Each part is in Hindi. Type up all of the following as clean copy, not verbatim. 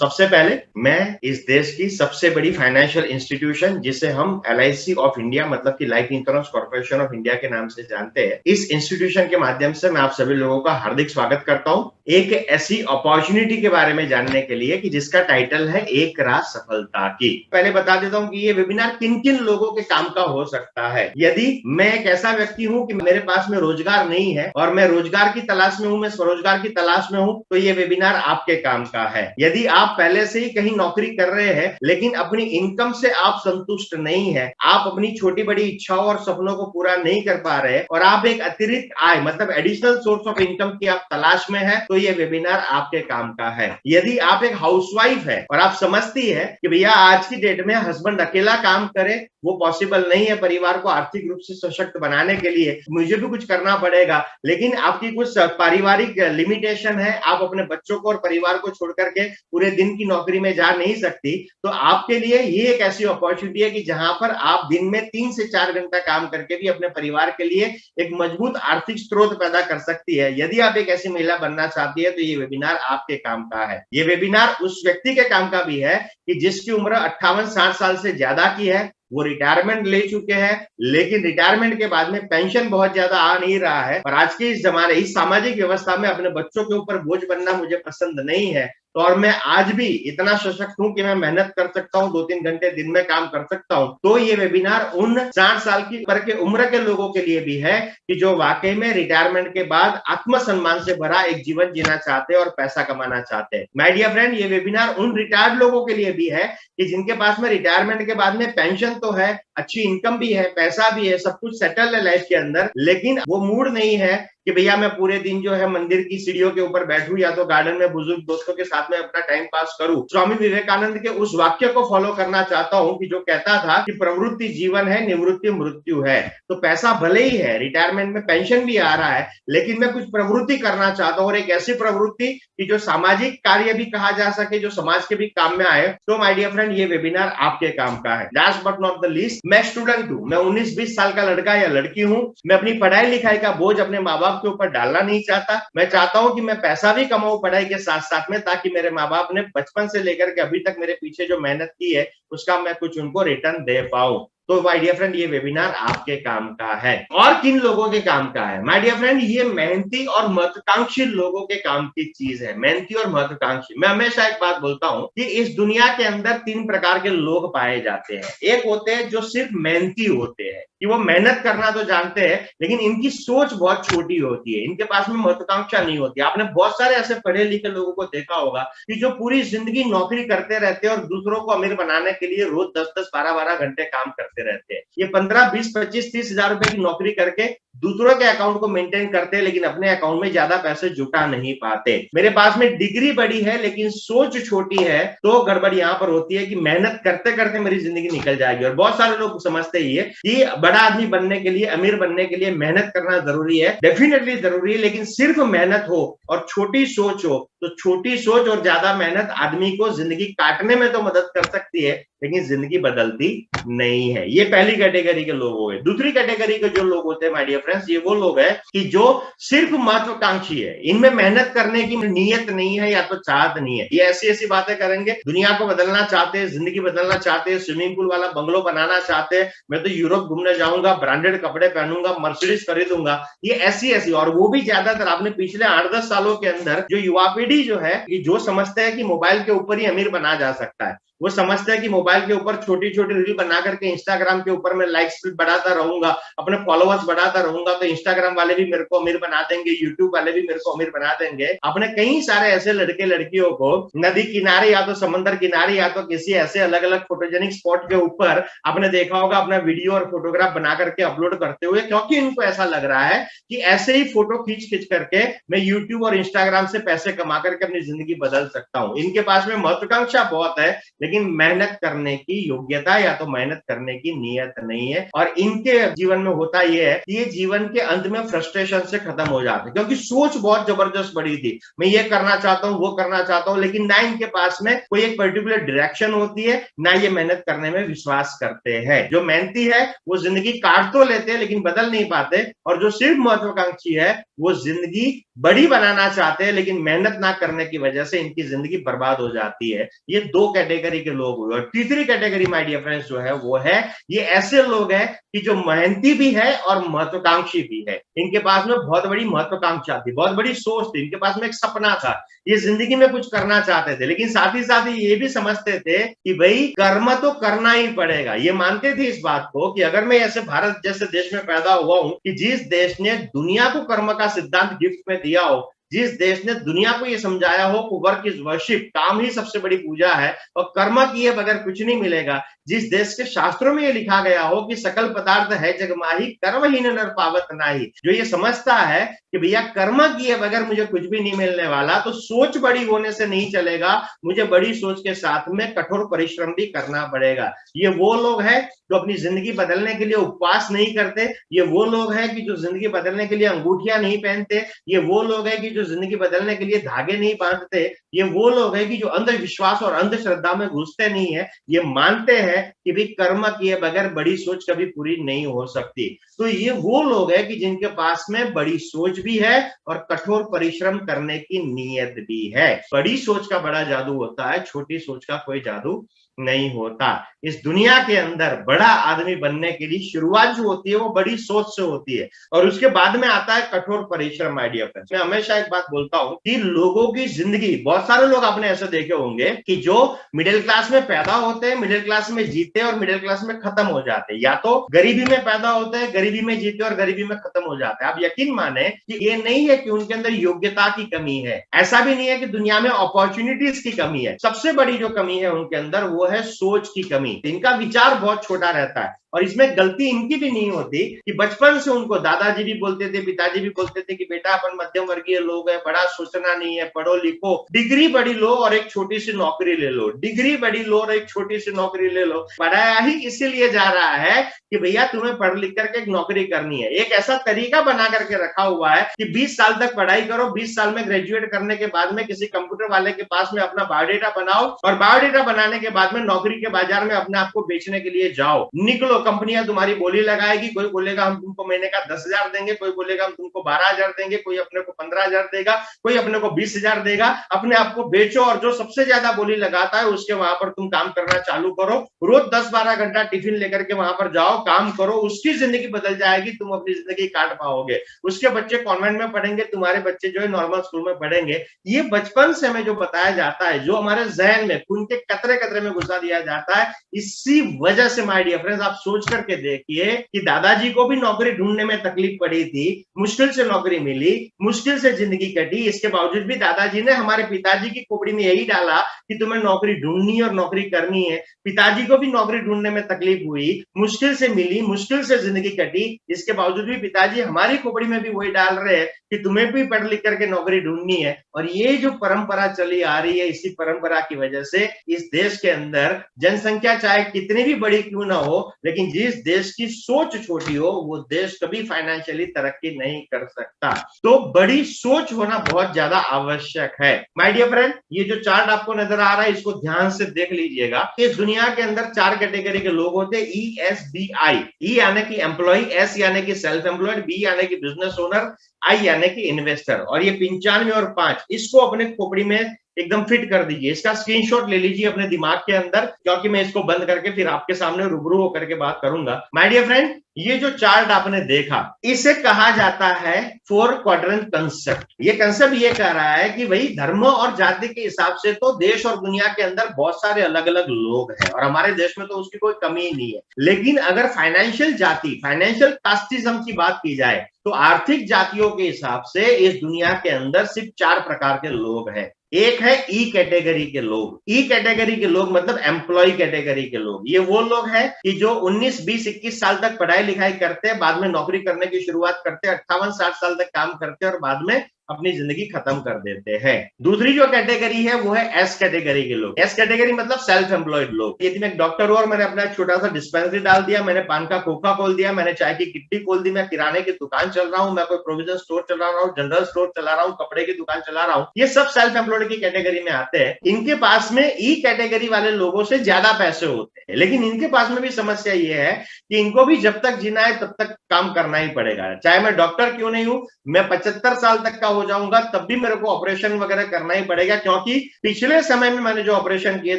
सबसे पहले मैं इस देश की सबसे बड़ी फाइनेंशियल इंस्टीट्यूशन जिसे हम LIC ऑफ इंडिया मतलब कि life insurance corporation of India के नाम से जानते हैं, इस इंस्टीट्यूशन के माध्यम से मैं आप सभी लोगों का हार्दिक स्वागत करता हूं एक ऐसी अपॉर्चुनिटी के बारे में जानने के लिए कि जिसका टाइटल है एक राह सफलता की। पहले बता देता हूं कि ये वेबिनार किन किन लोगों के काम का हो सकता है। यदि मैं एक ऐसा व्यक्ति हूं कि मेरे पास में रोजगार नहीं है और मैं रोजगार की तलाश में हूं, मैं स्वरोजगार की तलाश में हूं, तो ये वेबिनार आपके काम का है। यदि आप पहले से ही कहीं नौकरी कर रहे हैं लेकिन अपनी इनकम से आप संतुष्ट नहीं है, आप अपनी छोटी बड़ी इच्छाओं और सपनों को पूरा नहीं कर पा रहे और आप एक अतिरिक्त आय मतलब एडिशनल सोर्स ऑफ इनकम की आप तलाश में है, तो ये वेबिनार आपके काम का है। यदि आप एक हाउसवाइफ है और आप समझती है कि भैया आज की डेट में हस्बैंड अकेला काम करे वो पॉसिबल नहीं है, परिवार को आर्थिक रूप से सशक्त बनाने के लिए मुझे भी कुछ करना पड़ेगा, लेकिन आपकी कुछ पारिवारिक लिमिटेशन है, आप अपने बच्चों को और परिवार को छोड़ करके पूरे दिन की नौकरी में जा नहीं सकती, तो आपके लिए ये एक ऐसी अपॉर्चुनिटी है कि जहां पर आप दिन में 3 से 4 घंटा काम करके भी अपने परिवार के लिए एक मजबूत आर्थिक स्रोत पैदा कर सकती है। यदि आप एक ऐसी महिला बनना चाहती है तो ये वेबिनार आपके काम का है। ये वेबिनार उस व्यक्ति के काम का भी है कि जिसकी उम्र 58-60 साल से ज्यादा की है, वो रिटायरमेंट ले चुके हैं, लेकिन रिटायरमेंट के बाद में पेंशन बहुत ज्यादा आ नहीं रहा है और आज के इस जमाने इस सामाजिक व्यवस्था में अपने बच्चों के ऊपर बोझ बनना मुझे पसंद नहीं है, तो और मैं आज भी इतना सशक्त हूं कि मैं मेहनत कर सकता हूं, 2-3 घंटे दिन में काम कर सकता हूं, तो ये वेबिनार उन 60 साल की उम्र के लोगों के लिए भी है कि जो वाकई में रिटायरमेंट के बाद आत्मसम्मान से भरा एक जीवन जीना चाहते हैं और पैसा कमाना चाहते हैं। माय डियर फ्रेंड, ये वेबिनार उन रिटायर्ड लोगों के लिए भी है कि जिनके पास में रिटायरमेंट के बाद में पेंशन तो है, अच्छी इनकम भी है, पैसा भी है, सब कुछ सेटल है लाइफ के अंदर, लेकिन वो मूड नहीं है कि भैया मैं पूरे दिन जो है मंदिर की सीढ़ियों के ऊपर बैठूं या तो गार्डन में बुजुर्ग दोस्तों के साथ में अपना टाइम पास करूं। स्वामी विवेकानंद के उस वाक्य को फॉलो करना चाहता हूं कि जो कहता था कि प्रवृत्ति जीवन है, निवृत्ति मृत्यु है। तो पैसा भले ही है, रिटायरमेंट में पेंशन भी आ रहा है, लेकिन मैं कुछ प्रवृत्ति करना चाहता हूं और एक ऐसी प्रवृत्ति कि जो सामाजिक कार्य भी कहा जा सके, जो समाज के भी काम में आए। तो माय डियर फ्रेंड, ये वेबिनार आपके काम का है। Last but not the least, मैं स्टूडेंट हूं, मैं 19-20 साल का लड़का या लड़की हूं, मैं अपनी पढ़ाई लिखाई का बोझ अपने माँ बाप के ऊपर डालना नहीं चाहता। मैं चाहता हूं कि मैं पैसा भी कमाऊं पढ़ाई के साथ साथ में, ताकि मेरे माँ बाप ने बचपन से लेकर के अभी तक मेरे पीछे जो मेहनत की है उसका मैं कुछ उनको रिटर्न दे पाऊं। तो माय डियर फ्रेंड, ये वेबिनार आपके काम का है। और किन लोगों के काम का है? माय डियर फ्रेंड, ये मेहनती और महत्वाकांक्षी लोगों के काम की चीज है। मेहनती और महत्वाकांक्षी, मैं हमेशा एक बात बोलता हूं कि इस दुनिया के अंदर 3 प्रकार के लोग पाए जाते हैं। एक होते हैं जो सिर्फ मेहनती होते हैं, कि वो मेहनत करना तो जानते हैं लेकिन इनकी सोच बहुत छोटी होती है, इनके पास में महत्वाकांक्षा नहीं होती। आपने बहुत सारे ऐसे पढ़े लिखे लोगों को देखा होगा कि जो पूरी जिंदगी नौकरी करते रहते हैं और दूसरों को अमीर बनाने के लिए रोज 10-10, 12-12 घंटे काम करते रहते हैं। ये 15, 20, 25, 30 हजार रुपए की नौकरी करके दूसरों के अकाउंट को मेंटेन करते हैं, लेकिन अपने अकाउंट में ज्यादा पैसे जुटा नहीं पाते। मेरे पास में डिग्री बड़ी है लेकिन सोच छोटी है, तो गड़बड़ यहां पर होती है कि मेहनत करते करते मेरी जिंदगी निकल जाएगी। और बहुत सारे लोग समझते ही है कि बड़ा आदमी बनने के लिए, अमीर बनने के लिए मेहनत करना जरूरी है। डेफिनेटली जरूरी है, लेकिन सिर्फ मेहनत हो और छोटी सोच हो, तो छोटी सोच और ज्यादा मेहनत आदमी को जिंदगी काटने में तो मदद कर सकती है लेकिन जिंदगी बदलती नहीं है। ये पहली कैटेगरी के लोग हो गए। दूसरी कैटेगरी के जो लोग होते हैं माय डियर फ्रेंड्स, ये वो लोग हैं कि जो सिर्फ महत्वाकांक्षी है, इनमें मेहनत करने की नीयत नहीं है या तो चाहत नहीं है। ये ऐसी ऐसी बातें करेंगे, दुनिया को बदलना चाहते हैं, जिंदगी बदलना चाहते हैं, स्विमिंग पूल वाला बंगलो बनाना चाहते हैं, मैं तो यूरोप घूमने जाऊंगा, ब्रांडेड कपड़े पहनूंगा, मर्सिडीज खरीदूंगा, ये ऐसी ऐसी। और वो भी ज्यादातर आपने पिछले 8-10 सालों के अंदर जो युवा पीढ़ी जो है, जो समझते हैं कि मोबाइल के ऊपर ही अमीर बना जा सकता है, वो समझते हैं कि मोबाइल के ऊपर छोटी छोटी रील बना करके इंस्टाग्राम के ऊपर मैं लाइक्स बढ़ाता रहूंगा, अपने फॉलोअर्स बढ़ाता रहूंगा, तो इंस्टाग्राम वाले भी मेरे को अमीर बना देंगे, यूट्यूब वाले भी मेरे को अमीर बना देंगे। आपने कई सारे ऐसे लड़के लड़कियों को नदी किनारे या तो समंदर किनारे या तो किसी ऐसे अलग अलग फोटोजेनिक स्पॉट के ऊपर आपने देखा होगा अपना वीडियो और फोटोग्राफ बना करके अपलोड करते हुए, क्योंकि इनको ऐसा लग रहा है कि ऐसे ही फोटो खींच खींच करके मैं यूट्यूब और इंस्टाग्राम से पैसे कमा करके अपनी जिंदगी बदल सकता हूं। इनके पास में महत्वाकांक्षा बहुत है, लेकिन लेकिन मेहनत करने की योग्यता या तो मेहनत करने की नीयत नहीं है। और इनके जीवन में होता यह है कि ये जीवन के अंत में फ्रस्ट्रेशन से खत्म हो जाते हैं, क्योंकि सोच बहुत जबरदस्त बड़ी थी, मैं ये करना चाहता हूं, वो करना चाहता हूं, लेकिन ना इनके पास में कोई एक पर्टिकुलर डायरेक्शन होती है, ना ये मेहनत करने में विश्वास करते हैं। जो मेहनती है वो जिंदगी काट तो लेते हैं लेकिन बदल नहीं पाते, और जो सिर्फ महत्वाकांक्षी है वो जिंदगी बड़ी बनाना चाहते हैं लेकिन मेहनत ना करने की वजह से इनकी जिंदगी बर्बाद हो जाती है। ये दो कैटेगरी के लोग हुए। और तीसरी कैटेगरी माय डियर फ्रेंड्स जो है वो है, ये ऐसे लोग हैं कि जो मेहनती भी है और महत्वाकांक्षी भी है। इनके पास में बहुत बड़ी महत्वाकांक्षा थी, बहुत बड़ी सोच थी, इनके पास में एक सपना था, ये जिंदगी में कुछ करना चाहते थे, लेकिन साथ ही ये भी समझते थे कि भाई कर्म तो करना ही पड़ेगा। ये मानते थे इस बात को कि अगर मैं ऐसे भारत जैसे देश में पैदा हुआ हूं कि जिस देश ने दुनिया को कर्म का सिद्धांत गिफ्ट में दिया हो, जिस देश ने दुनिया को यह समझाया हो कि वर्क इज वर्शिप, काम ही सबसे बड़ी पूजा है और कर्म किए बगैर कुछ नहीं मिलेगा, जिस देश के शास्त्रों में यह लिखा गया हो कि सकल पदार्थ है जगमाही कर्महीन नर पावत नाही, जो ये समझता है कि भैया कर्म किए बगैर मुझे कुछ भी नहीं मिलने वाला, तो सोच बड़ी होने से नहीं चलेगा, मुझे बड़ी सोच के साथ में कठोर परिश्रम भी करना पड़ेगा। ये वो लोग हैं जो अपनी जिंदगी बदलने के लिए उपवास नहीं करते, ये वो लोग हैं कि जो जिंदगी बदलने के लिए अंगूठियां नहीं पहनते, ये वो लोग हैं कि जो जिंदगी बदलने के लिए धागे नहीं बांधते, ये वो लोग हैं कि जो अंधविश्वास और अंधश्रद्धा में घुसते नहीं है, ये मानते हैं कि भी कर्म किए बगैर बड़ी सोच कभी पूरी नहीं हो सकती। तो ये वो लोग हैं कि जिनके पास में बड़ी सोच भी है और कठोर परिश्रम करने की नीयत भी है। बड़ी सोच का बड़ा जादू होता है, छोटी सोच का कोई जादू नहीं होता। इस दुनिया के अंदर बड़ा आदमी बनने के लिए शुरुआत जो होती है वो बड़ी सोच से होती है और उसके बाद में आता है कठोर परिश्रम। आइडिया फ्रेंड्स, मैं हमेशा एक बात बोलता हूं कि लोगों की जिंदगी, बहुत सारे लोग आपने ऐसे देखे होंगे कि जो मिडिल क्लास में पैदा होते हैं, मिडिल क्लास में जीते और मिडिल क्लास में खत्म हो जाते हैं, या तो गरीबी में पैदा होते हैं, गरीबी में जीते और गरीबी में खत्म हो जाते हैं। आप यकीन माने कि ये नहीं है कि उनके अंदर योग्यता की कमी है, ऐसा भी नहीं है कि दुनिया में अपॉर्चुनिटीज की कमी है। सबसे बड़ी जो कमी है उनके अंदर वो है सोच की कमी। इनका विचार बहुत छोटा रहता है और इसमें गलती इनकी भी नहीं होती कि बचपन से उनको दादाजी भी बोलते थे, पिताजी भी बोलते थे कि बेटा अपन मध्यम वर्गीय लोग हैं, बड़ा सोचना नहीं है, पढ़ो लिखो, डिग्री बड़ी लो और एक छोटी सी नौकरी ले लो, डिग्री बड़ी लो और एक छोटी सी नौकरी ले लो। पढ़ाया ही इसीलिए जा रहा है कि भैया तुम्हें पढ़ लिख करके एक नौकरी करनी है। एक ऐसा तरीका बना करके रखा हुआ है कि 20 साल तक पढ़ाई करो, 20 साल में ग्रेजुएट करने के बाद में किसी कंप्यूटर वाले के पास में अपना बायोडेटा बनाओ और बायोडेटा बनाने के बाद में नौकरी के बाजार में अपने आप को बेचने के लिए जाओ, निकलो, कंपनियां तुम्हारी बोली लगाएगी, कोई बोलेगा हम तुमको महीने का 10,000 देंगे, कोई बोलेगा हम तुमको 12,000 देंगे, कोई अपने को 15,000 देगा, कोई अपने को 20,000 देगा। अपने आप को बेचो और जो सबसे ज्यादा बोली लगाता है उसके वहां पर तुम काम करना चालू करो, रोज 10-12 घंटा टिफिन लेकर के वहां पर जाओ, काम करो, उसकी जिंदगी बदल जाएगी, तुम अपनी जिंदगी काट पाओगे। उसके बच्चे कॉन्वेंट में पढ़ेंगे, तुम्हारे बच्चे जो है नॉर्मल स्कूल में पढ़ेंगे। ये बचपन से हमें जो बताया जाता है, जो हमारे जहन में खून के कतरे कतरे में घुसा दिया जाता है, इसी वजह से माय डियर फ्रेंड्स आप सोच करके देखिए कि दादाजी को भी नौकरी ढूंढने में तकलीफ पड़ी थी, मुश्किल से नौकरी मिली, मुश्किल से जिंदगी कटी, इसके बावजूद भी दादाजी ने हमारे पिताजी की खोपड़ी में यही डाला कि तुम्हें नौकरी ढूंढनी और नौकरी करनी है। पिताजी को भी नौकरी ढूंढने में तकलीफ हुई, मुश्किल से मिली, मुश्किल से जिंदगी कटी, इसके बावजूद भी पिताजी हमारी खोपड़ी में भी वही डाल रहे हैं कि तुम्हें भी पढ़ लिख करके नौकरी ढूंढनी है। और ये जो परंपरा चली आ रही है, इसी परंपरा की वजह से इस देश के अंदर जनसंख्या चाहे कितनी भी बड़ी क्यों ना हो, लेकिन जिस देश की सोच छोटी हो वो देश कभी फाइनेंशियली तरक्की नहीं कर सकता। तो बड़ी सोच होना बहुत ज्यादा आवश्यक है। माय डियर फ्रेंड, ये जो चार्ट आपको नजर आ रहा है इसको ध्यान से देख लीजिएगा। इस दुनिया के अंदर 4 कैटेगरी के लोग होते हैं, ESBI। ई यानी कि एम्प्लॉय, एस यानी कि सेल्फ एम्प्लॉयड, बी यानी कि बिजनेस ओनर, आई यानी कि इन्वेस्टर। और ये 95 और 5 इसको अपने खोपड़ी में एकदम फिट कर दीजिए, इसका स्क्रीनशॉट ले लीजिए अपने दिमाग के अंदर, क्योंकि मैं इसको बंद करके फिर आपके सामने रूबरू होकर के बात करूंगा। माय डियर फ्रेंड, ये जो चार्ट आपने देखा इसे कहा जाता है 4 क्वाड्रेंट कंसेप्ट। ये कंसेप्ट ये कह रहा है कि भाई धर्म और जाति के हिसाब से तो देश और दुनिया के अंदर बहुत सारे अलग अलग लोग हैं और हमारे देश में तो उसकी कोई कमी ही नहीं है, लेकिन अगर फाइनेंशियल जाति, फाइनेंशियल कास्टिज्म की बात की जाए तो आर्थिक जातियों के हिसाब से इस दुनिया के अंदर सिर्फ 4 प्रकार के लोग हैं। एक है ई कैटेगरी के लोग। ई कैटेगरी के लोग मतलब एम्प्लॉय कैटेगरी के लोग। ये वो लोग हैं कि जो 19, 20, 21 साल तक पढ़ाई लिखाई करते हैं, बाद में नौकरी करने की शुरुआत करते हैं, 58, 60 साल तक काम करते हैं और बाद में अपनी जिंदगी खत्म कर देते हैं। दूसरी जो कैटेगरी है वो है एस कैटेगरी के लोग। एस कैटेगरी मतलब सेल्फ एम्प्लॉयड लोग। यदि मैं एक डॉक्टर हूं और मैंने अपना छोटा सा डिस्पेंसरी डाल दिया, मैंने पान का खोखा खोल दिया, मैंने चाय की किट्टी खोल दी, मैं किराने की दुकान चल रहा हूं, मैं कोई प्रोविजन स्टोर चला रहा हूँ, जनरल स्टोर चला रहा हूँ, कपड़े की दुकान चला रहा हूँ, ये सब सेल्फ एम्प्लॉयड की कैटेगरी में आते हैं। इनके पास में ई कैटेगरी वाले लोगों से ज्यादा पैसे होते हैं, लेकिन इनके पास में भी समस्या ये है कि इनको भी जब तक जीना है तब तक काम करना ही पड़ेगा। चाहे मैं डॉक्टर क्यों नहीं हूं, मैं 75 साल तक का हो जाऊंगा तब भी मेरे को ऑपरेशन वगैरह करना ही पड़ेगा, क्योंकि पिछले समय में मैंने जो ऑपरेशन किए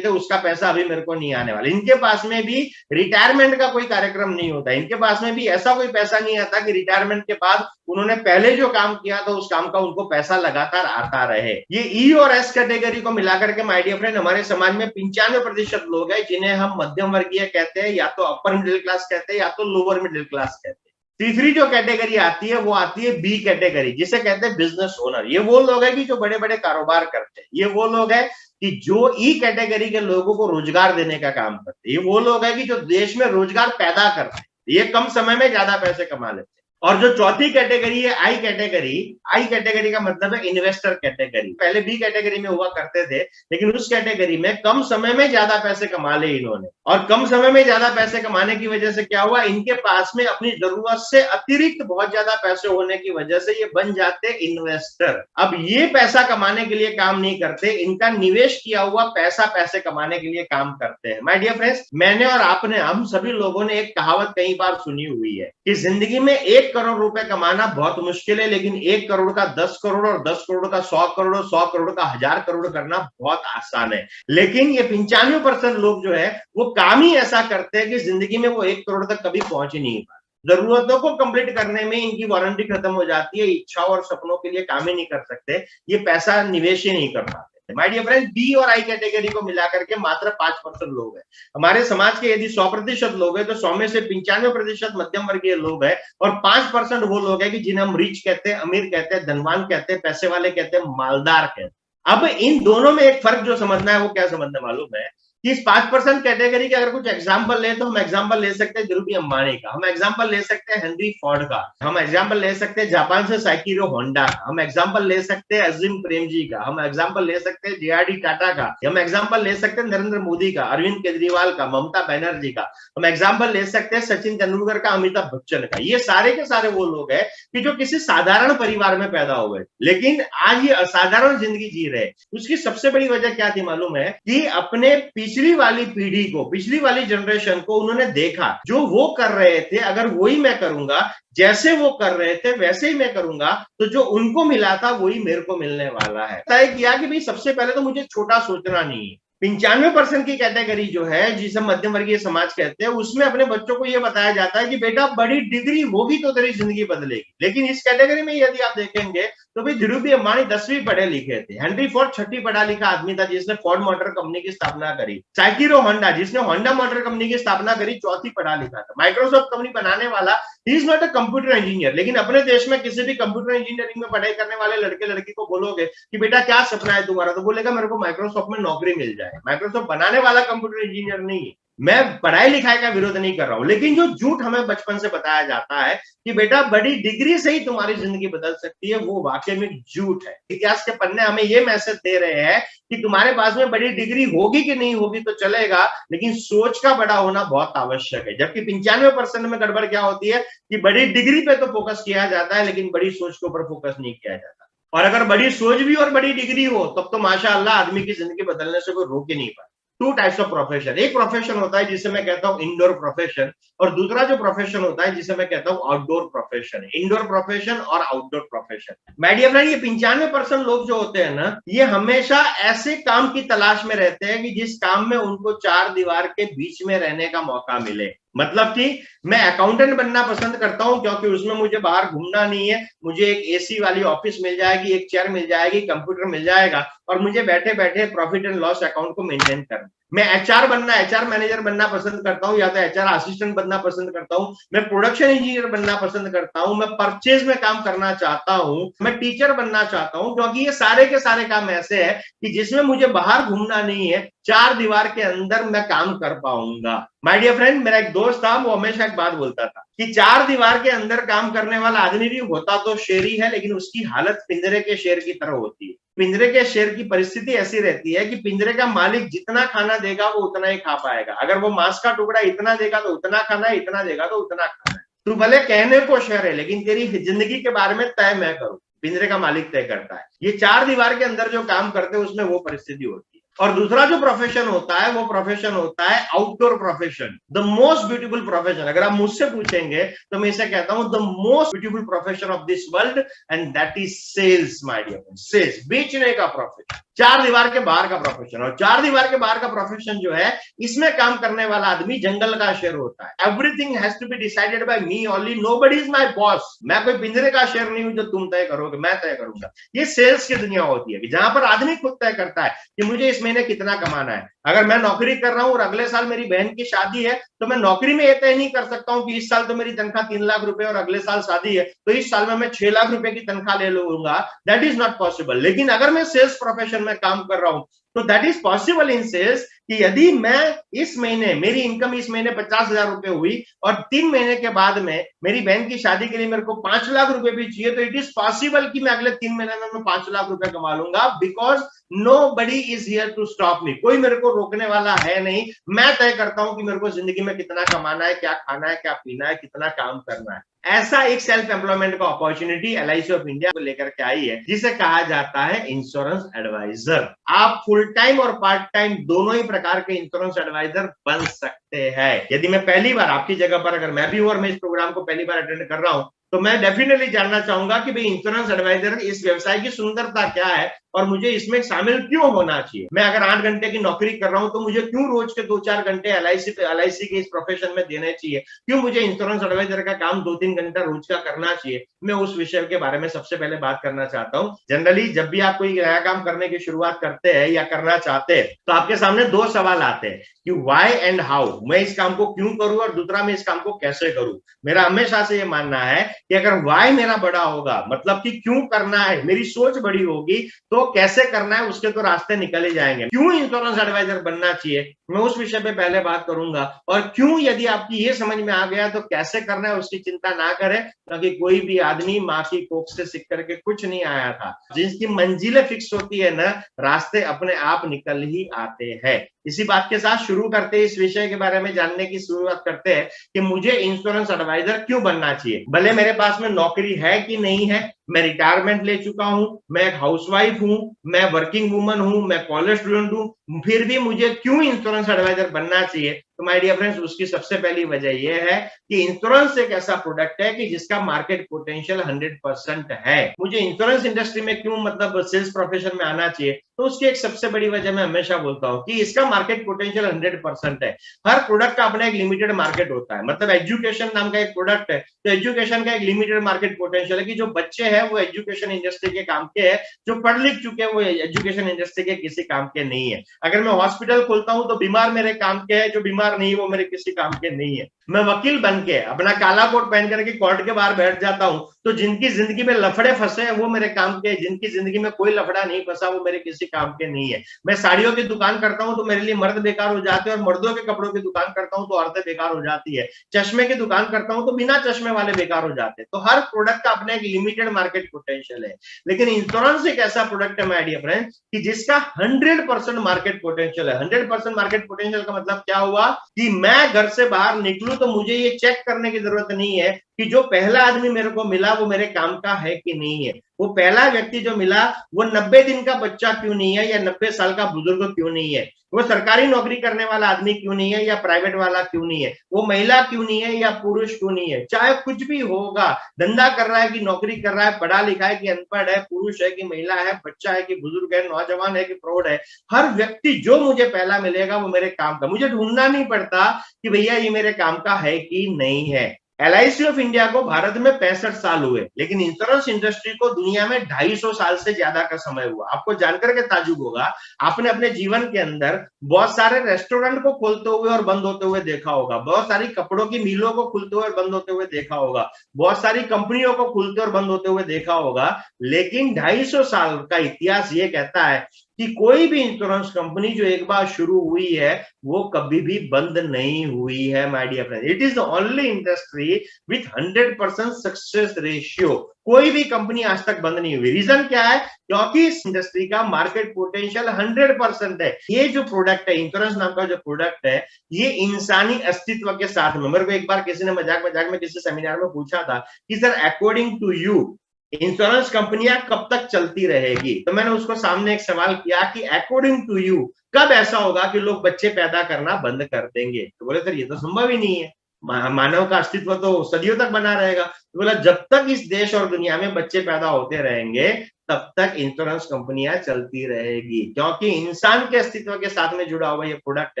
थे उसका पैसा अभी मेरे को नहीं आने वाला। इनके पास में भी रिटायरमेंट का कोई कार्यक्रम नहीं होता, इनके पास में भी ऐसा कोई पैसा नहीं आता कि रिटायरमेंट के बाद उन्होंने पहले जो काम किया था उस काम का उनको पैसा लगातार आता रहे। ये ई और एस कैटेगरी को मिलाकर के माय डियर फ्रेंड हमारे समाज में 95% लोग हैं जिन्हें हम मध्यम वर्गीय कहते हैं, या तो अपर मिडिल क्लास कहते हैं, या तो लोअर मिडिल क्लास कहते हैं। तीसरी जो कैटेगरी आती है वो आती है बी कैटेगरी, जिसे कहते हैं बिजनेस ओनर। ये वो लोग हैं कि जो बड़े बड़े कारोबार करते हैं, ये वो लोग हैं कि जो ई कैटेगरी के लोगों को रोजगार देने का काम करते हैं, ये वो लोग हैं कि जो देश में रोजगार पैदा करते हैं, ये कम समय में ज्यादा पैसे कमा लेते हैं। और जो चौथी कैटेगरी है आई कैटेगरी, आई कैटेगरी का मतलब है इन्वेस्टर कैटेगरी। पहले बी कैटेगरी में हुआ करते थे, लेकिन उस कैटेगरी में कम समय में ज्यादा पैसे कमा ले इन्होंने, और कम समय में ज्यादा पैसे कमाने की वजह से क्या हुआ, इनके पास में अपनी जरूरत से अतिरिक्त बहुत ज्यादा पैसे होने की वजह से ये बन जाते इन्वेस्टर। अब ये पैसा कमाने के लिए काम नहीं करते, इनका निवेश किया हुआ पैसा पैसे कमाने के लिए काम करते हैं। माय डियर फ्रेंड्स, मैंने और आपने, हम सभी लोगों ने एक कहावत कई बार सुनी हुई है कि जिंदगी में 1 करोड़ रुपए कमाना बहुत मुश्किल है, लेकिन 1 करोड़ का 10 करोड़ और 10 करोड़ का 100 करोड़ और 100 करोड़ का 1000 करोड़ करना बहुत आसान है। लेकिन ये 95% लोग जो है वो काम ही ऐसा करते हैं कि जिंदगी में वो 1 करोड़ तक कभी पहुंच ही नहीं पाते। जरूरतों को कंप्लीट करने में इनकी वारंटी खत्म हो जाती है, इच्छाओं और सपनों के लिए काम ही नहीं कर सकते, ये पैसा निवेश ही नहीं कर पाते। माय डियर फ्रेंड, बी और आई कैटेगरी को मिलाकर के मात्र 5% लोग हैं। हमारे समाज के यदि 100% लोग हैं तो 100 में से 95% मध्यम वर्गीय लोग हैं, और 5% वो लोग हैं कि जिन्हें हम रिच कहते हैं, अमीर कहते हैं, धनवान कहते हैं, पैसे वाले कहते हैं, मालदार कहते हैं। अब इन दोनों में एक फर्क जो समझना है वो क्या समझना मालूम है कि इस 5% कैटेगरी के अगर कुछ एग्जाम्पल ले तो हम एग्जाम्पल ले सकते हैं धीरूभाई अंबानी का, हम एग्जाम्पल ले सकते हैं हेनरी फोर्ड का, हम एग्जाम्पल ले सकते हैं जापान से साइकिरो होंडा का, हम एग्जाम्पल ले सकते हैं अजीम प्रेमजी का, हम एग्जाम्पल ले सकते हैं जेआरडी टाटा का, हम एग्जाम्पल ले सकते हैं नरेंद्र मोदी का, अरविंद केजरीवाल का, ममता बनर्जी का, हम एग्जाम्पल ले सकते हैं सचिन तेंदुलकर का, अमिताभ बच्चन का। ये सारे के सारे वो लोग हैं कि जो किसी साधारण परिवार में पैदा हुए, लेकिन आज ये असाधारण जिंदगी जी रहे। उसकी सबसे बड़ी वजह क्या थी मालूम है कि अपने पिछली वाली पीढ़ी को, पिछली वाली जनरेशन को उन्होंने देखा, जो वो कर रहे थे अगर वही मैं करूंगा, जैसे वो कर रहे थे वैसे ही मैं करूंगा, तो जो उनको मिला था वही मेरे को मिलने वाला है। तय किया कि भाई सबसे पहले तो मुझे छोटा सोचना नहीं है। 95% की कैटेगरी जो है जिसे मध्यम वर्गीय समाज कहते हैं, उसमें अपने बच्चों को यह बताया जाता है कि बेटा बड़ी डिग्री होगी तो तेरी जिंदगी बदलेगी। लेकिन इस कैटेगरी में यदि आप देखेंगे तो भाई धीरूभाई अंबानी 10वीं पढ़े लिखे थे, हेनरी फोर्ड 6वीं पढ़ा लिखा आदमी था जिसने फोर्ड मोटर कंपनी की स्थापना करी, साइकिरो होंडा जिसने होंडा मोटर कंपनी की स्थापना करी 4वीं पढ़ा लिखा था, माइक्रोसॉफ्ट कंपनी बनाने वाला, he is not a computer engineer. लेकिन अपने देश में किसी भी कंप्यूटर इंजीनियरिंग में पढ़ाई करने वाले लड़के लड़की को बोलोगे कि बेटा क्या सपना है तुम्हारा, तो बोलेगा मेरे को माइक्रोसॉफ्ट में नौकरी मिल जाए। माइक्रोसॉफ्ट बनाने वाला कंप्यूटर इंजीनियर नहीं है। मैं पढ़ाई लिखाई का विरोध नहीं कर रहा हूं, लेकिन जो झूठ हमें बचपन से बताया जाता है कि बेटा बड़ी डिग्री से ही तुम्हारी जिंदगी बदल सकती है, वो वाकई में झूठ है। इतिहास के पन्ने हमें ये मैसेज दे रहे हैं कि तुम्हारे पास में बड़ी डिग्री होगी कि नहीं होगी तो चलेगा, लेकिन सोच का बड़ा होना बहुत आवश्यक है। जबकि 95% में गड़बड़ क्या होती है कि बड़ी डिग्री पे तो फोकस किया जाता है, लेकिन बड़ी सोच के ऊपर फोकस नहीं किया जाता। और अगर बड़ी सोच भी और बड़ी डिग्री हो तब तो माशाअल्लाह आदमी की जिंदगी बदलने से कोई रोक ही नहीं पाता। 2 टाइप्स ऑफ प्रोफेशन, एक प्रोफेशन होता है जिसे मैं कहता हूं इंडोर प्रोफेशन, और दूसरा जो प्रोफेशन होता है जिसे मैं कहता हूं आउटडोर प्रोफेशन। इंडोर प्रोफेशन और outdoor profession. My dear friend, ये 95% लोग जो होते हैं ना, ये हमेशा ऐसे काम की तलाश में रहते हैं कि जिस काम में उनको 4 दीवार के बीच में रहने का मौका मिले। मतलब कि मैं अकाउंटेंट बनना पसंद करता हूं क्योंकि उसमें मुझे बाहर घूमना नहीं है, मुझे एक एसी वाली ऑफिस मिल जाएगी, एक चेयर मिल जाएगी, कंप्यूटर मिल जाएगा, और मुझे बैठे बैठे प्रॉफिट एंड लॉस अकाउंट को मेंटेन करना। मैं एचआर बनना, एचआर मैनेजर बनना पसंद करता हूं, या तो एचआर असिस्टेंट बनना पसंद करता हूं, मैं प्रोडक्शन इंजीनियर बनना पसंद करता हूं, मैं परचेज में काम करना चाहता हूं, मैं टीचर बनना चाहता हूं, क्योंकि ये सारे के सारे काम ऐसे हैं कि जिसमें मुझे बाहर घूमना नहीं है, 4 दीवार के अंदर मैं काम कर पाऊंगा। माय डियर फ्रेंड, मेरा एक दोस्त था, वो हमेशा एक बात बोलता था कि चार दीवार के अंदर काम करने वाला आदमी भी होता तो शेर ही है, लेकिन उसकी हालत पिंजरे के शेर की तरह होती है। पिंजरे के शेर की परिस्थिति ऐसी रहती है कि पिंजरे का मालिक जितना खाना देगा वो उतना ही खा पाएगा। अगर वो मांस का टुकड़ा इतना देगा तो उतना खाना है, इतना देगा तो उतना खाना है। तू भले कहने को शेर है, लेकिन तेरी जिंदगी के बारे में तय मैं करूं, पिंजरे का मालिक तय करता है। ये चार दीवार के अंदर जो काम करते हैं उसमें वो परिस्थिति होती है। और दूसरा जो प्रोफेशन होता है वो प्रोफेशन होता है outdoor profession, the most beautiful profession. अगर आप मुझसे पूछेंगे तो मैं इसे कहता हूं the most beautiful profession of this world, and that is sales my dear friend. Sales, बेचने का प्रोफेशन, चार दीवार के बाहर का प्रोफेशन। और चार दीवार के बाहर का प्रोफेशन जो है, इसमें काम करने वाला आदमी जंगल का शेर होता है। Everything has to be decided by me only, nobody is my boss. मैं कोई पिंजरे का शेर नहीं हूं जो तुम तय करोगे, मैं तय करूंगा। ये सेल्स की दुनिया होती है कि जहां पर आदमी खुद तय करता है कि मुझे इस महीने कितना कमाना है। अगर मैं नौकरी कर रहा हूं और अगले साल मेरी बहन की शादी है, तो मैं नौकरी में यह तय नहीं कर सकता हूं कि इस साल तो मेरी तनख्वाह 3 लाख रुपए और अगले साल शादी है तो इस साल में मैं 6 लाख रुपए की तनख्वाह ले लूंगा। That is not possible. लेकिन अगर मैं सेल्स प्रोफेशन में काम कर रहा हूं तो that is possible in sales कि यदि मैं इस महीने, मेरी इनकम इस महीने 50,000 रुपए हुई और 3 महीने के बाद में मेरी बहन की शादी के लिए मेरे को 5 लाख रुपए भी चाहिए, तो इट इज पॉसिबल कि मैं अगले 3 महीने में मैं 5 लाख रुपए कमा लूंगा, because nobody is here to stop me. कोई मेरे को रोकने वाला है नहीं। मैं तय करता हूं कि मेरे को जिंदगी में कितना कमाना है, क्या खाना है, क्या पीना है, कितना काम करना है। ऐसा एक सेल्फ एम्प्लॉयमेंट का अपॉर्चुनिटी एलआईसी ऑफ इंडिया को लेकर के आई है, जिसे कहा जाता है इंश्योरेंस एडवाइजर। आप फुल टाइम और पार्ट टाइम दोनों ही प्रकार के इंश्योरेंस एडवाइजर बन सकते हैं। यदि मैं पहली बार आपकी जगह पर अगर मैं भी हूं और मैं इस प्रोग्राम को पहली बार अटेंड कर रहा हूं, तो मैं डेफिनेटली जानना चाहूंगा कि भाई इंश्योरेंस एडवाइजर इस व्यवसाय की सुंदरता क्या है और मुझे इसमें शामिल क्यों होना चाहिए। मैं अगर 8 घंटे की नौकरी कर रहा हूं तो मुझे क्यों रोज के 2-4 घंटे एलआईसी के इस प्रोफेशन में देने चाहिए, क्यों मुझे इंश्योरेंस एडवाइजर का काम 2-3 घंटा रोज का करना चाहिए। मैं उस विषय के बारे में सबसे पहले बात करना चाहता हूं। जनरली जब भी आप कोई नया काम करने की शुरुआत करते हैं या करना चाहते हैं तो आपके सामने दो सवाल आते हैं कि व्हाई एंड हाउ, मैं इस काम को क्यों करूं और दूसरा मैं इस काम को कैसे करूं। मेरा हमेशा से ये मानना है कि अगर व्हाई मेरा बड़ा होगा, मतलब कि क्यों करना है, मेरी सोच बड़ी होगी, तो कैसे करना है उसके तो रास्ते निकले जाएंगे। क्यों इंश्योरेंस एडवाइजर बनना चाहिए, मैं उस विषय पे पहले बात करूंगा। और क्यों, यदि आपकी ये समझ में आ गया, तो कैसे करना है उसकी चिंता ना करें, क्योंकि कोई भी आदमी माँ की कोख से सीख करके कुछ नहीं आया था। जिसकी मंजिलें फिक्स होती है ना, रास्ते अपने आप निकल ही आते हैं। इसी बात के साथ शुरू करते हैं, इस विषय के बारे में जानने की शुरुआत करते हैं कि मुझे इंश्योरेंस एडवाइजर क्यों बनना चाहिए। भले मेरे पास में नौकरी है कि नहीं है, मैं रिटायरमेंट ले चुका हूं, मैं एक हाउसवाइफ हूं, मैं वर्किंग वुमन हूं, मैं कॉलेज स्टूडेंट हूं, फिर भी मुझे क्यों इंश्योरेंस एडवाइजर बनना चाहिए। तो माय डियर फ्रेंड्स, उसकी सबसे पहली वजह यह है कि इंश्योरेंस एक ऐसा प्रोडक्ट है कि जिसका मार्केट पोटेंशियल 100% है। मुझे इंश्योरेंस इंडस्ट्री में क्यों, मतलब सेल्स प्रोफेशन में आना चाहिए, तो उसकी एक सबसे बड़ी वजह मैं हमेशा बोलता हूं कि इसका मार्केट पोटेंशियल 100% है। हर प्रोडक्ट का अपना एक लिमिटेड मार्केट होता है। मतलब एजुकेशन नाम का एक प्रोडक्ट है, तो एजुकेशन का एक लिमिटेड मार्केट पोटेंशियल है कि जो बच्चे हैं वो एजुकेशन इंडस्ट्री के काम के हैं, जो पढ़ लिख चुके हैं वो एजुकेशन इंडस्ट्री के किसी काम के नहीं है। अगर मैं हॉस्पिटल खोलता हूं तो बीमार मेरे काम के है, जो बीमार नहीं वो मेरे किसी काम के नहीं है। मैं वकील बन के अपना काला कोट पहन करके कोर्ट के बाहर बैठ जाता हूं, तो जिनकी जिंदगी में लफड़े फंसे हैं वो मेरे काम के, जिनकी जिंदगी में कोई लफड़ा नहीं फंसा वो मेरे किसी काम के नहीं है। मैं साड़ियों की दुकान करता हूं तो मेरे लिए मर्द बेकार हो जाते हैं, और मर्दों के कपड़ों की दुकान करता हूं तो औरतें बेकार हो जाती है। चश्मे की दुकान करता हूं तो बिना चश्मे वाले बेकार हो जाते हैं। तो हर प्रोडक्ट का अपना एक लिमिटेड मार्केट पोटेंशियल है। लेकिन इंश्योरेंस एक ऐसा प्रोडक्ट है माय डियर फ्रेंड्स कि जिसका 100% मार्केट पोटेंशियल है। 100% मार्केट पोटेंशियल का मतलब क्या हुआ कि मैं घर से बाहर निकलूं तो मुझे ये चेक करने की जरूरत नहीं है कि जो पहला आदमी मेरे को मिला वो मेरे काम का है कि नहीं है। वो पहला व्यक्ति जो मिला वो 90 दिन का बच्चा क्यों नहीं है, या 90 साल का बुजुर्ग क्यों नहीं है, वो सरकारी नौकरी करने वाला आदमी क्यों नहीं है, या प्राइवेट वाला क्यों नहीं है, वो महिला क्यों नहीं है, या पुरुष क्यों नहीं है। चाहे कुछ भी होगा, धंधा कर रहा है कि नौकरी कर रहा है, पढ़ा लिखा है कि अनपढ़ है, पुरुष है कि महिला है, बच्चा है कि बुजुर्ग है, नौजवान है कि प्रौढ़ है, हर व्यक्ति जो मुझे पहला मिलेगा वो मेरे काम का। मुझे ढूंढना नहीं पड़ता कि भैया ये मेरे काम का है कि नहीं है। एलआईसी ऑफ इंडिया को भारत में 65 साल हुए, लेकिन इंश्योरेंस इंडस्ट्री को दुनिया में 250 साल से ज्यादा का समय हुआ। आपको जानकर के ताज्जुब होगा, आपने अपने जीवन के अंदर बहुत सारे रेस्टोरेंट को खोलते हुए और बंद होते हुए देखा होगा, बहुत सारी कपड़ों की मिलों को खुलते हुए और बंद होते हुए देखा होगा, बहुत सारी कंपनियों को खुलते और बंद होते हुए देखा होगा। लेकिन 250 साल का इतिहास ये कहता है कि कोई भी इंश्योरेंस कंपनी जो एक बार शुरू हुई है वो कभी भी बंद नहीं हुई है my dear friend. It is the only industry with 100% success ratio. कोई भी कंपनी आज तक बंद नहीं हुई। रीजन क्या है? क्योंकि इस इंडस्ट्री का मार्केट पोटेंशियल 100% है। ये जो प्रोडक्ट है, इंश्योरेंस नाम का जो प्रोडक्ट है, ये इंसानी अस्तित्व के साथ में, मेरे को एक बार किसी ने मजाक मजाक में किसी सेमिनार में पूछा था कि sir according to you insurance कंपनियां कब तक चलती रहेगी, तो मैंने उसको सामने एक सवाल किया कि अकॉर्डिंग टू यू कब ऐसा होगा कि लोग बच्चे पैदा करना बंद कर देंगे? तो बोले सर ये तो संभव ही नहीं है, मानव का अस्तित्व तो सदियों तक बना रहेगा। तो बोला जब तक इस देश और दुनिया में बच्चे पैदा होते रहेंगे तब तक इंश्योरेंस कंपनियां चलती रहेगी, क्योंकि इंसान के अस्तित्व के साथ में जुड़ा हुआ ये प्रोडक्ट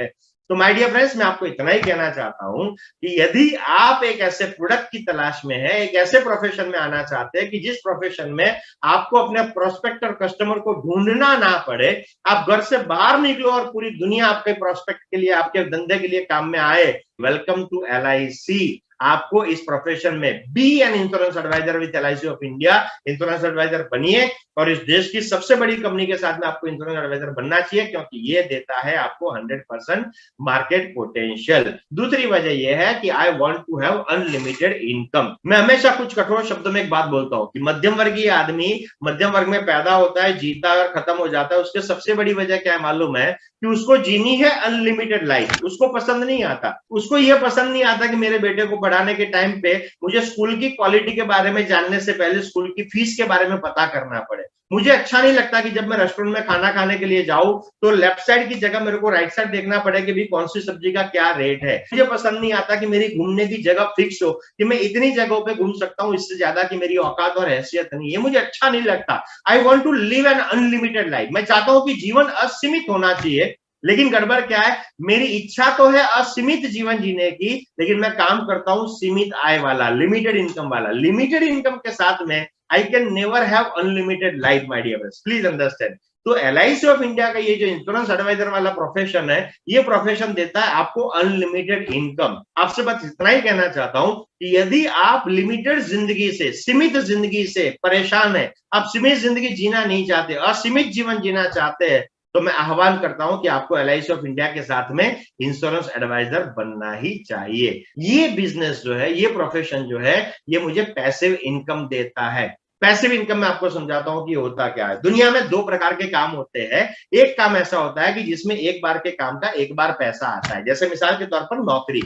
है। तो माय डियर फ्रेंड्स, मैं आपको इतना ही कहना चाहता हूं कि यदि आप एक ऐसे प्रोडक्ट की तलाश में है, एक ऐसे प्रोफेशन में आना चाहते हैं कि जिस प्रोफेशन में आपको अपने प्रोस्पेक्ट और कस्टमर को ढूंढना ना पड़े, आप घर से बाहर निकलो और पूरी दुनिया आपके प्रोस्पेक्ट के लिए, आपके धंधे के लिए काम में आए, वेलकम टू LIC। आपको इस प्रोफेशन में be an insurance advisor with LIC of India. Insurance advisor बनिए और इस देश की सबसे बड़ी कंपनी के साथ में आपको इंश्योरेंस एडवाइजर बनना चाहिए, क्योंकि ये देता है आपको 100% मार्केट पोटेंशियल। दूसरी वजह यह है कि I want to have unlimited income. मैं हमेशा कुछ कठोर शब्दों में एक बात बोलता हूं कि मध्यम वर्गीय आदमी मध्यम वर्ग में पैदा होता है, जीता है और खत्म हो जाता है। उसके सबसे बड़ी वजह क्या है मालूम है? कि उसको जीनी है अनलिमिटेड लाइफ। उसको पसंद नहीं आता, उसको यह पसंद नहीं आता कि मेरे बेटे को पढ़ाने के टाइम पे मुझे स्कूल की क्वालिटी के बारे में जानने से पहले स्कूल की फीस के बारे में पता करना पड़े। मुझे अच्छा नहीं लगता कि जब मैं रेस्टोरेंट में खाना खाने के लिए जाऊं तो लेफ्ट साइड की जगह मेरे को राइट साइड देखना पड़े कि भी कौन सी सब्जी का क्या रेट है। मुझे पसंद नहीं आता कि मेरी घूमने की जगह फिक्स हो कि मैं इतनी जगहों पे घूम सकता हूं, इससे ज्यादा की मेरी औकात और हैसियत नहीं है। मुझे अच्छा नहीं लगता। I want to live an unlimited life. मैं चाहता हूं कि जीवन असीमित होना चाहिए, लेकिन गड़बड़ क्या है? मेरी इच्छा तो है असीमित जीवन जीने की, लेकिन मैं काम करता हूं सीमित आय वाला, लिमिटेड इनकम वाला। लिमिटेड इनकम के साथ में I can never have unlimited life my dear friends, please understand. तो LIC ऑफ इंडिया का ये जो इंश्योरेंस एडवाइजर वाला प्रोफेशन है, ये प्रोफेशन देता है आपको अनलिमिटेड इनकम। आपसे बस इतना ही कहना चाहता हूं कि यदि आप लिमिटेड जिंदगी से, सीमित जिंदगी से परेशान है, आप सीमित जिंदगी जीना नहीं चाहते, असीमित जीवन जीना चाहते हैं, तो मैं आह्वान करता हूं कि आपको LIC ऑफ इंडिया के साथ में इंश्योरेंस एडवाइजर बनना ही चाहिए। ये बिजनेस जो है, ये प्रोफेशन जो है, ये मुझे पैसिव इनकम देता है। पैसिव इनकम में आपको समझाता हूं कि होता क्या है। दुनिया में दो प्रकार के काम होते हैं। एक काम ऐसा होता है कि जिसमें एक बार के काम का एक बार पैसा आता है। जैसे मिसाल के तौर पर नौकरी,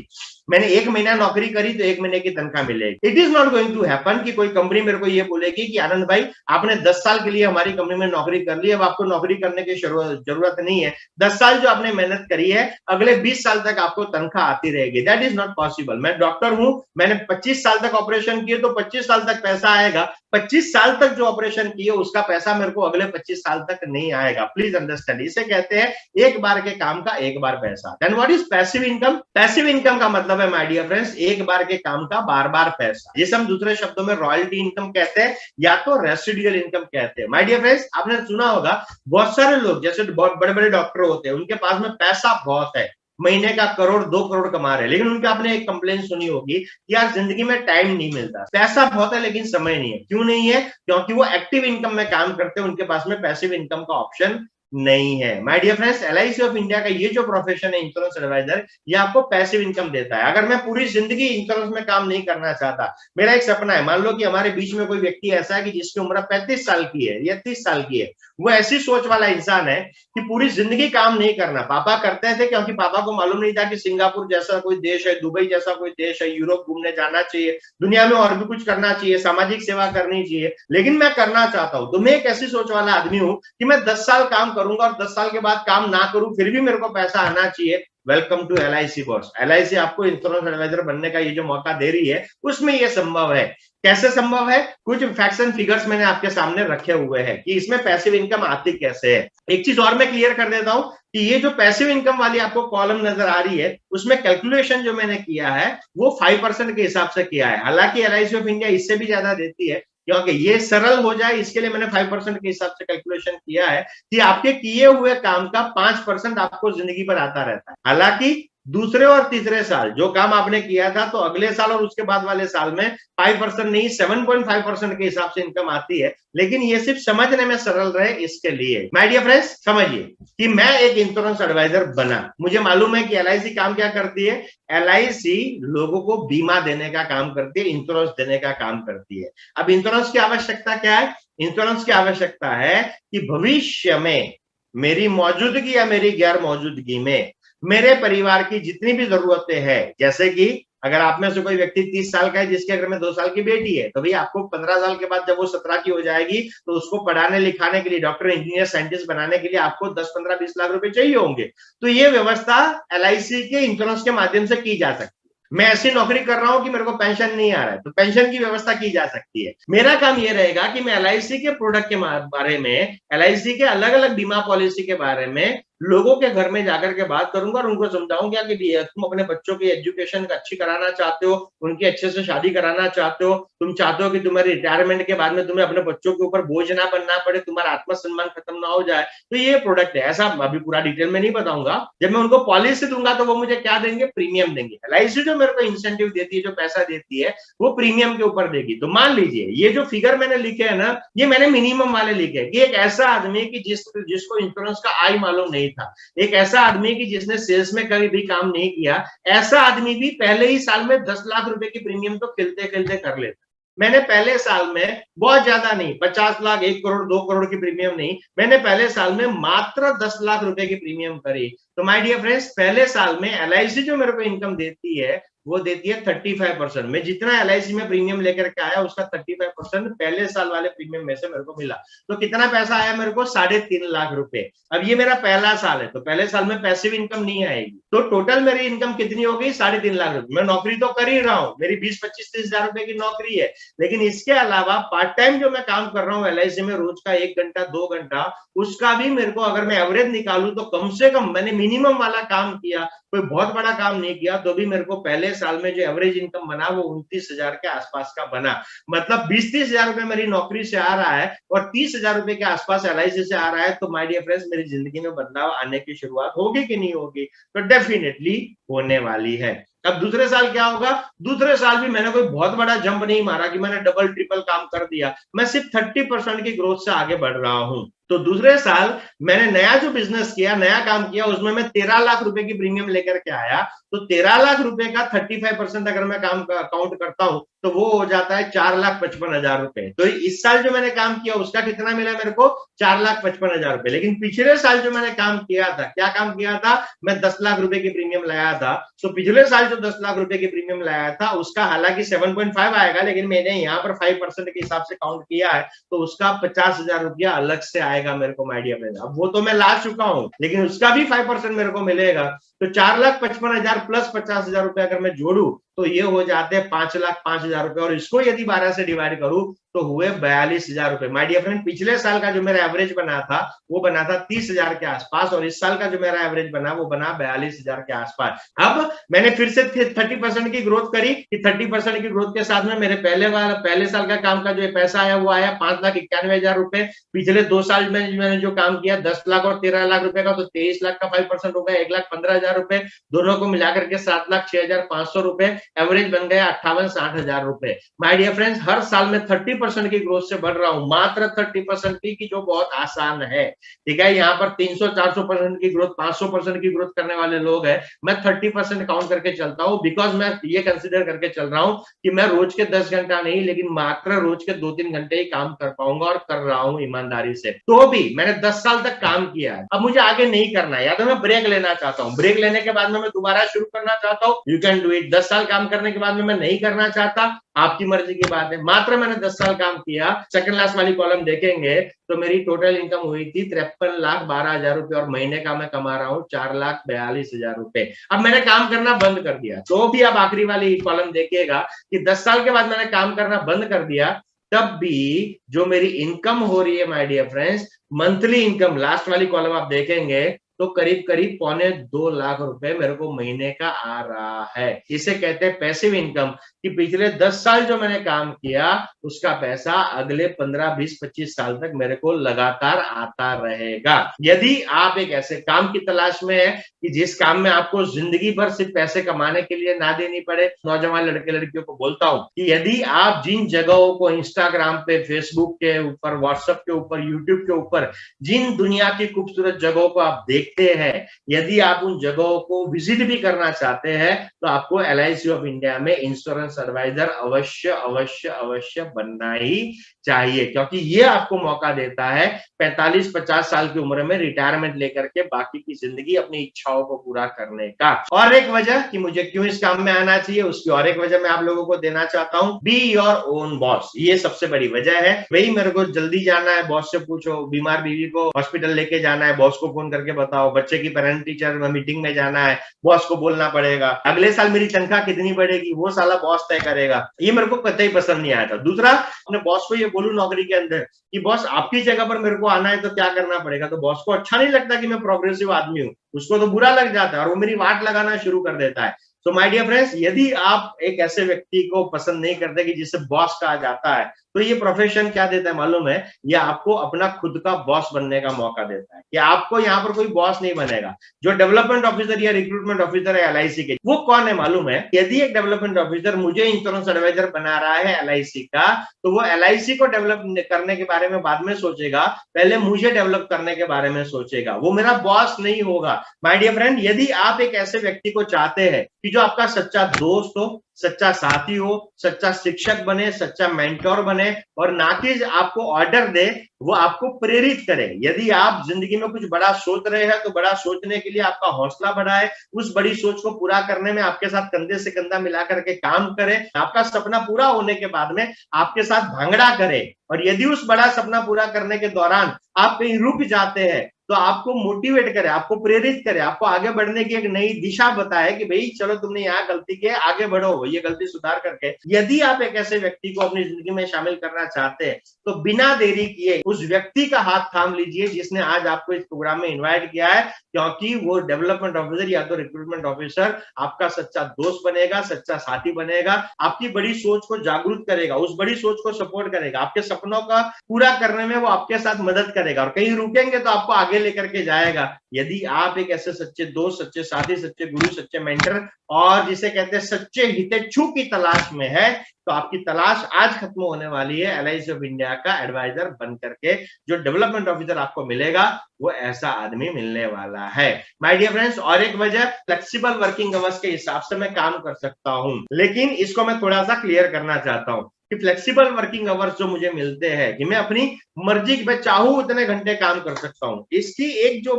मैंने 1 महीना नौकरी करी तो 1 महीने की तनख्वाह मिलेगी। It is not going to happen कि कोई कंपनी मेरे को ये बोलेगी कि आनंद भाई आपने 10 साल के लिए हमारी कंपनी में नौकरी कर ली, अब आपको नौकरी करने की जरूरत नहीं है। 10 साल जो आपने मेहनत करी है, अगले 20 साल तक आपको तनख्वाह आती रहेगी। That is not possible. मैं डॉक्टर हूं, मैंने 25 साल तक ऑपरेशन किए तो 25 साल तक पैसा आएगा। 25 साल तक जो ऑपरेशन किए उसका पैसा मेरे को अगले 25 साल तक नहीं आएगा। Please understand. इसे कहते हैं एक बार के काम का एक बार पैसा। Then what is passive income? Passive income का मतलब है माय डियर फ्रेंड्स, एक बार के काम का बार बार पैसा, जिसे हम दूसरे शब्दों में रॉयल्टी इनकम कहते हैं या तो रेसिडुअल इनकम कहते हैं। माय डियर फ्रेंड्स, आपने सुना होगा बहुत सारे लोग जैसे बहुत बड़े बड़े डॉक्टर होते हैं, उनके पास में पैसा बहुत है, महीने का करोड़ 2 करोड़ कमा रहे हैं, लेकिन उनके आपने एक कंप्लेन सुनी होगी कि यार जिंदगी में टाइम नहीं मिलता। पैसा बहुत है लेकिन समय नहीं है। क्यों नहीं है? क्योंकि वो एक्टिव इनकम में काम करते हैं, उनके पास में पैसिव इनकम का ऑप्शन नहीं है। My dear friends, LIC of India का ये जो प्रोफेशन है इंश्योरेंस एडवाइजर, ये आपको पैसिव इनकम देता है। अगर मैं पूरी जिंदगी इंश्योरेंस में काम नहीं करना चाहता, मेरा एक सपना है, मान लो कि हमारे बीच में कोई व्यक्ति ऐसा है कि जिसकी उम्र 35 साल की है या 30 साल की है, वो ऐसी सोच वाला इंसान है कि पूरी जिंदगी काम नहीं करना। पापा करते थे क्योंकि पापा को मालूम नहीं था कि सिंगापुर जैसा कोई देश है, दुबई जैसा कोई देश है, यूरोप घूमने जाना चाहिए, दुनिया में और भी कुछ करना चाहिए, सामाजिक सेवा करनी चाहिए, लेकिन मैं करना चाहता हूं। तो मैं एक ऐसी सोच वाला आदमी हूं कि मैं 10 साल काम करूंगा और 10 साल के बाद काम ना करूं, फिर भी मेरे को पैसा आना चाहिए। Welcome to LIC boss. LIC आपको इंश्योरेंस एडवाइजर बनने का ये जो मौका दे रही है, उसमें ये संभव है। कैसे संभव है? कुछ फैक्ट्स एंड फिगर्स मैंने आपके सामने रखे हुए हैं कि इसमें पैसिव इनकम आती कैसे है। एक चीज और मैं क्लियर कर देता हूं कि ये जो पैसिव इनकम वाली आपको कॉलम नजर आ रही है, उसमें कैलकुलेशन जो मैंने किया है वो 5% के हिसाब से किया है। हालांकि LIC ऑफ इंडिया इससे भी ज्यादा देती है, क्योंकि ये सरल हो जाए इसके लिए मैंने 5% के हिसाब से कैलकुलेशन किया है कि आपके किए हुए काम का 5% आपको जिंदगी भर आता रहता है। हालांकि दूसरे और तीसरे साल जो काम आपने किया था तो अगले साल और उसके बाद वाले साल में 5% नहीं 7.5% के हिसाब से इनकम आती है। लेकिन ये सिर्फ समझने में सरल रहे इसके लिए। माय डियर फ्रेंड्स, समझिए कि मैं एक इंश्योरेंस एडवाइजर बना, मुझे मालूम है कि एलआईसी काम क्या करती है। एलआईसी लोगों को बीमा देने का काम करती है, इंश्योरेंस देने का काम करती है। अब इंश्योरेंस की आवश्यकता क्या है? इंश्योरेंस की आवश्यकता है कि भविष्य में मेरी मौजूदगी या मेरी गैर मौजूदगी में मेरे परिवार की जितनी भी जरूरतें हैं, जैसे कि अगर आप में से कोई व्यक्ति 30 साल का है जिसके घर में 2 साल की बेटी है, तो भाई आपको 15 साल के बाद जब वो 17 की हो जाएगी तो उसको पढ़ाने लिखाने के लिए, डॉक्टर इंजीनियर साइंटिस्ट बनाने के लिए आपको 10-15-20 लाख रुपए चाहिए होंगे। तो ये व्यवस्था एलआईसी के इंश्योरेंस के माध्यम से की जा सकती है। मैं ऐसी नौकरी कर रहा हूं कि मेरे को पेंशन नहीं आ रहा है, तो पेंशन की व्यवस्था की जा सकती है। मेरा काम यह रहेगा कि मैं एलआईसी के प्रोडक्ट के बारे में, एलआईसी के अलग अलग बीमा पॉलिसी के बारे में लोगों के घर में जाकर के बात करूंगा और उनको समझाऊंगा कि तुम अपने बच्चों की एजुकेशन अच्छी कराना चाहते हो, उनकी अच्छे से शादी कराना चाहते हो, तुम चाहते हो कि तुम्हारी रिटायरमेंट के बाद में तुम्हें अपने बच्चों के ऊपर बोझ ना बनना पड़े, तुम्हारा आत्मसम्मान खत्म ना हो जाए, तो ये प्रोडक्ट है। ऐसा अभी पूरा डिटेल में नहीं बताऊंगा। जब मैं उनको पॉलिसी दूंगा तो वो मुझे क्या देंगे? प्रीमियम देंगे। एलआईसी जो मेरे को इंसेंटिव देती है, जो पैसा देती है, वो प्रीमियम के ऊपर देगी। तो मान लीजिए ये जो फिगर मैंने लिखे है ना, ये मैंने मिनिमम वाले लिखे हैं कि एक ऐसा आदमी कि जिसको इंश्योरेंस का आई मालूम नहीं था, एक ऐसा आदमी कि जिसने सेल्स में कभी भी काम नहीं किया, ऐसा आदमी भी पहले ही साल में 10 लाख रुपए की प्रीमियम तो खिलते खिलते कर लेता। मैंने पहले साल में बहुत ज्यादा नहीं, 50 लाख, 1 करोड़, 2 करोड़ की प्रीमियम नहीं, मैंने पहले साल में मात्र 10 लाख रुपए की प्रीमियम करी। तो माय डियर फ्रेंड्स, पहले साल में एलआईसी जो मेरे को इनकम देती है वो देती है 35%। मैं जितना एलआईसी में प्रीमियम लेकर के आया उसका 35% पहले साल वाले प्रीमियम में से मेरे को मिला। तो कितना पैसा आया मेरे को? 3.5 लाख रुपए। अब ये मेरा पहला साल है, तो पहले साल में पैसिव इनकम नहीं आएगी, तो टोटल मेरी इनकम कितनी हो गई? 3.5 लाख रुपए। मैं नौकरी तो कर ही रहा हूँ, मेरी 20-25-30 हजार रुपए की नौकरी है, लेकिन इसके अलावा पार्ट टाइम जो मैं काम कर रहा हूँ एलआईसी में, रोज का 1 घंटा 2 घंटा, उसका भी मेरे को अगर मैं एवरेज निकालू तो कम से कम मैंने मिनिमम वाला काम किया, कोई बहुत बड़ा काम नहीं किया, तो भी मेरे को पहले साल में जो एवरेज इनकम बना वो 29,000 के आसपास का बना। मतलब 20-30 हजार रुपए मेरी नौकरी से आ रहा है और 30 हजार रुपए के आसपास एलआईसी से आ रहा है। तो माय डियर फ्रेंड्स, मेरी जिंदगी में बदलाव आने की शुरुआत होगी कि नहीं होगी? तो डेफिनेटली होने वाली है। अब दूसरे साल क्या होगा? दूसरे साल भी मैंने कोई बहुत बड़ा जंप नहीं मारा कि मैंने डबल ट्रिपल काम कर दिया, मैं सिर्फ 30% की ग्रोथ से आगे बढ़ रहा हूं। तो दूसरे साल मैंने नया जो बिजनेस किया, नया काम किया, उसमें मैं 13 लाख रुपए की प्रीमियम लेकर के आया। तो 13 लाख रुपए का 35% अगर मैं काम काउंट करता हूं तो वो हो जाता है 4,55,000 रुपए। तो इस साल जो मैंने काम किया उसका कितना मिला मेरे को? 4,55,000 रुपए। लेकिन पिछले साल जो मैंने काम किया था, क्या काम किया था? मैं 10 लाख रुपए की प्रीमियम लाया था। तो पिछले साल जो 10 लाख रुपए की प्रीमियम लाया था उसका हालांकि 7.5 आएगा, लेकिन मैंने यहाँ पर 5% के हिसाब से काउंट किया है, तो उसका 50,000 रुपया अलग से आएगा मेरे को माय डियर फ्रेंड्स। अब वो तो मैं ला चुका हूँ, लेकिन उसका भी 5% मेरे को मिलेगा। तो 4,55,000 प्लस 50,000 रुपए अगर मैं जोड़ू तो ये हो जाते हैं 5,05,000 रुपए, और इसको यदि 12 से डिवाइड करूं तो हुए 42,000 रुपए। माय डियर फ्रेंड, पिछले साल का जो मेरा एवरेज बना था वो बना था 30,000 के आसपास, और इस साल का जो मेरा एवरेज बना वो बना 42,000 के आसपास। अब मैंने फिर से 30% की ग्रोथ करी कि 30% की ग्रोथ के साथ में मेरे पहले साल का काम का जो पैसा आया वो आया 5,91,000 रुपए। पिछले 2 साल में मैंने जो काम किया 10 लाख और 13 लाख रुपए का, तो 23 लाख का 5% हो गया 1,15,000 रुपए। दोनों को मिलाकर के 7,06,500 रुपए। एवरेज बन गया 58-60,000 रुपए। माय डियर फ्रेंड्स, हर साल में 30% की ग्रोथ से बढ़ रहा हूं, मात्र 30% की जो बहुत आसान है। ठीक है, यहाँ पर 300-400% की ग्रोथ, 500% की ग्रोथ करने वाले लोग हैं, मैं 30% काउंट करके चलता हूं, बिकॉज मैं ये कंसिडर करके चल रहा हूं कि मैं रोज के 10 घंटा नहीं, लेकिन मात्र रोज के 2-3 घंटे ही काम कर पाऊंगा, और कर रहा हूं ईमानदारी से। तो भी मैंने 10 साल तक काम किया है, अब मुझे आगे नहीं करना है, या तो मैं ब्रेक लेना चाहता हूं, ब्रेक लेने के बाद में मैं दोबारा शुरू करना चाहता हूं, यू कैन डू इट। 10 साल काम करने के बाद में मैं नहीं करना चाहता, आपकी मर्जी की बात है। मात्र मैंने 10 साल काम किया। सेकंड लास्ट वाली कॉलम देखेंगे तो मेरी टोटल इनकम हुई थी 53,12,000 रुपए, और महीने का मैं कमा रहा हूँ 4,42,000 रुपए। अब मैंने काम करना बंद कर दिया, तो भी आप आखिरी वाली कॉलम देखिएगा कि 10 साल के बाद मैंने काम करना बंद कर दिया, तब भी जो मेरी इनकम हो रही है my dear friends, monthly income, last वाली कॉलम आप देखेंगे तो करीब करीब 2.25 लाख रुपए मेरे को महीने का आ रहा है। इसे कहते हैं पैसिव इनकम, कि पिछले 10 साल जो मैंने काम किया उसका पैसा अगले 15, 20, 25 साल तक मेरे को लगातार आता रहेगा। यदि आप एक ऐसे काम की तलाश में है कि जिस काम में आपको जिंदगी भर सिर्फ पैसे कमाने के लिए ना देनी पड़े, नौजवान लड़के लड़कियों को बोलता हूं कि यदि आप जिन जगहों को इंस्टाग्राम पे, फेसबुक के ऊपर, व्हाट्सएप के ऊपर, यूट्यूब के ऊपर जिन दुनिया की खूबसूरत जगहों को आप देखते हैं, यदि आप उन जगहों को विजिट भी करना चाहते हैं तो आपको LIC ऑफ इंडिया में इंश्योरेंस एडवाइजर अवश्य अवश्य अवश्य बनना ही चाहिए, क्योंकि ये आपको मौका देता है 45-50 साल की उम्र में रिटायरमेंट लेकर के बाकी की जिंदगी अपनी इच्छाओं को पूरा करने का। और एक वजह कि मुझे क्यों इस काम में आना चाहिए, उसकी और एक वजह मैं आप लोगों को देना चाहता हूं, बी योर ओन बॉस। ये सबसे बड़ी वजह है। भाई मेरे को जल्दी जाना है, बॉस से पूछो, बीमार बीवी को हॉस्पिटल लेके जाना है, बॉस को फोन करके बताओ, बच्चे की पेरेंट टीचर मीटिंग में जाना है, बॉस को बोलना पड़ेगा, अगले साल मेरी तनख्वाह कितनी बढ़ेगी वो साला बॉस तय करेगा। ये मेरे को कतई पसंद नहीं आया था। दूसरा, अपने बॉस को ये बोलूं नौकरी के अंदर कि बॉस आपकी जगह पर मेरे को आना है तो क्या करना पड़ेगा, तो बॉस को अच्छा नहीं लगता कि मैं प्रोग्रेसिव आदमी हूं, उसको तो बुरा लग जाता है और वो मेरी वाट लगाना शुरू कर देता है। तो माय डियर फ्रेंड्स, यदि आप एक ऐसे व्यक्ति को पसंद नहीं करते कि जिसे बॉस कहा जाता है, तो ये प्रोफेशन क्या देता है मालूम है, ये आपको अपना खुद का बॉस बनने का मौका देता है कि आपको यहाँ पर कोई बॉस नहीं बनेगा। जो डेवलपमेंट ऑफिसर या रिक्रूटमेंट ऑफिसर है LIC के, वो कौन है मालूम है? यदि एक डेवलपमेंट ऑफिसर मुझे इंश्योरेंस एडवाइजर बना रहा है LIC का, तो वो LIC को डेवलप करने के बारे में बाद में सोचेगा, पहले मुझे डेवलप करने के बारे में सोचेगा। वो मेरा बॉस नहीं होगा। माय डियर फ्रेंड, यदि आप एक ऐसे व्यक्ति को चाहते हैं कि जो आपका सच्चा दोस्त हो, सच्चा साथी हो, सच्चा शिक्षक बने, सच्चा मेंटोर बने और ना कि आपको ऑर्डर दे, वो आपको प्रेरित करे। यदि आप जिंदगी में कुछ बड़ा सोच रहे हैं तो बड़ा सोचने के लिए आपका हौसला बढ़ाए, उस बड़ी सोच को पूरा करने में आपके साथ कंधे से कंधा मिला करके काम करे, आपका सपना पूरा होने के बाद में आपके साथ भांगड़ा करे। और यदि उस बड़ा सपना पूरा करने के दौरान आप कहीं रुक जाते हैं तो आपको मोटिवेट करे, आपको प्रेरित करे, आपको आगे बढ़ने की एक नई दिशा बताए कि भाई चलो तुमने यहाँ गलती की है, आगे बढ़ो, ये गलती सुधार करके। यदि आप एक ऐसे व्यक्ति को अपनी जिंदगी में शामिल करना चाहते हैं तो बिना देरी किए उस व्यक्ति का हाथ थाम लीजिए जिसने आज आपको इस प्रोग्राम में इन्वाइट किया है, क्योंकि वो डेवलपमेंट ऑफिसर या तो रिक्रूटमेंट ऑफिसर आपका सच्चा दोस्त बनेगा, सच्चा साथी बनेगा, आपकी बड़ी सोच को जागरूक करेगा, उस बड़ी सोच को सपोर्ट करेगा, आपके सपनों का पूरा करने में वो आपके साथ मदद करेगा और कहीं रुकेंगे तो आपको आगे लेकर के जाएगा। यदि आप एक ऐसे सच्चे दोस्त, सच्चे साथी, सच्चे गुरु, सच्चे मेंटर और जिसे कहते हैं सच्चे हितेच्छु की तलाश में है, तो आपकी तलाश आज खत्म होने वाली है। LIC ऑफ इंडिया का एडवाइजर बन करके जो डेवलपमेंट ऑफिसर आपको मिलेगा, वो ऐसा आदमी मिलने वाला है। माय डियर फ्रेंड्स, और एक वजह, फ्लेक्सिबल वर्किंग आवर्स के हिसाब से मैं काम कर सकता हूं, लेकिन इसको मैं थोड़ा सा क्लियर करना चाहता हूं कि फ्लेक्सिबल वर्किंग आवर्स जो मुझे मिलते हैं कि मैं अपनी मर्जी की, मैं चाहूं उतने घंटे काम कर सकता हूं, इसकी एक जो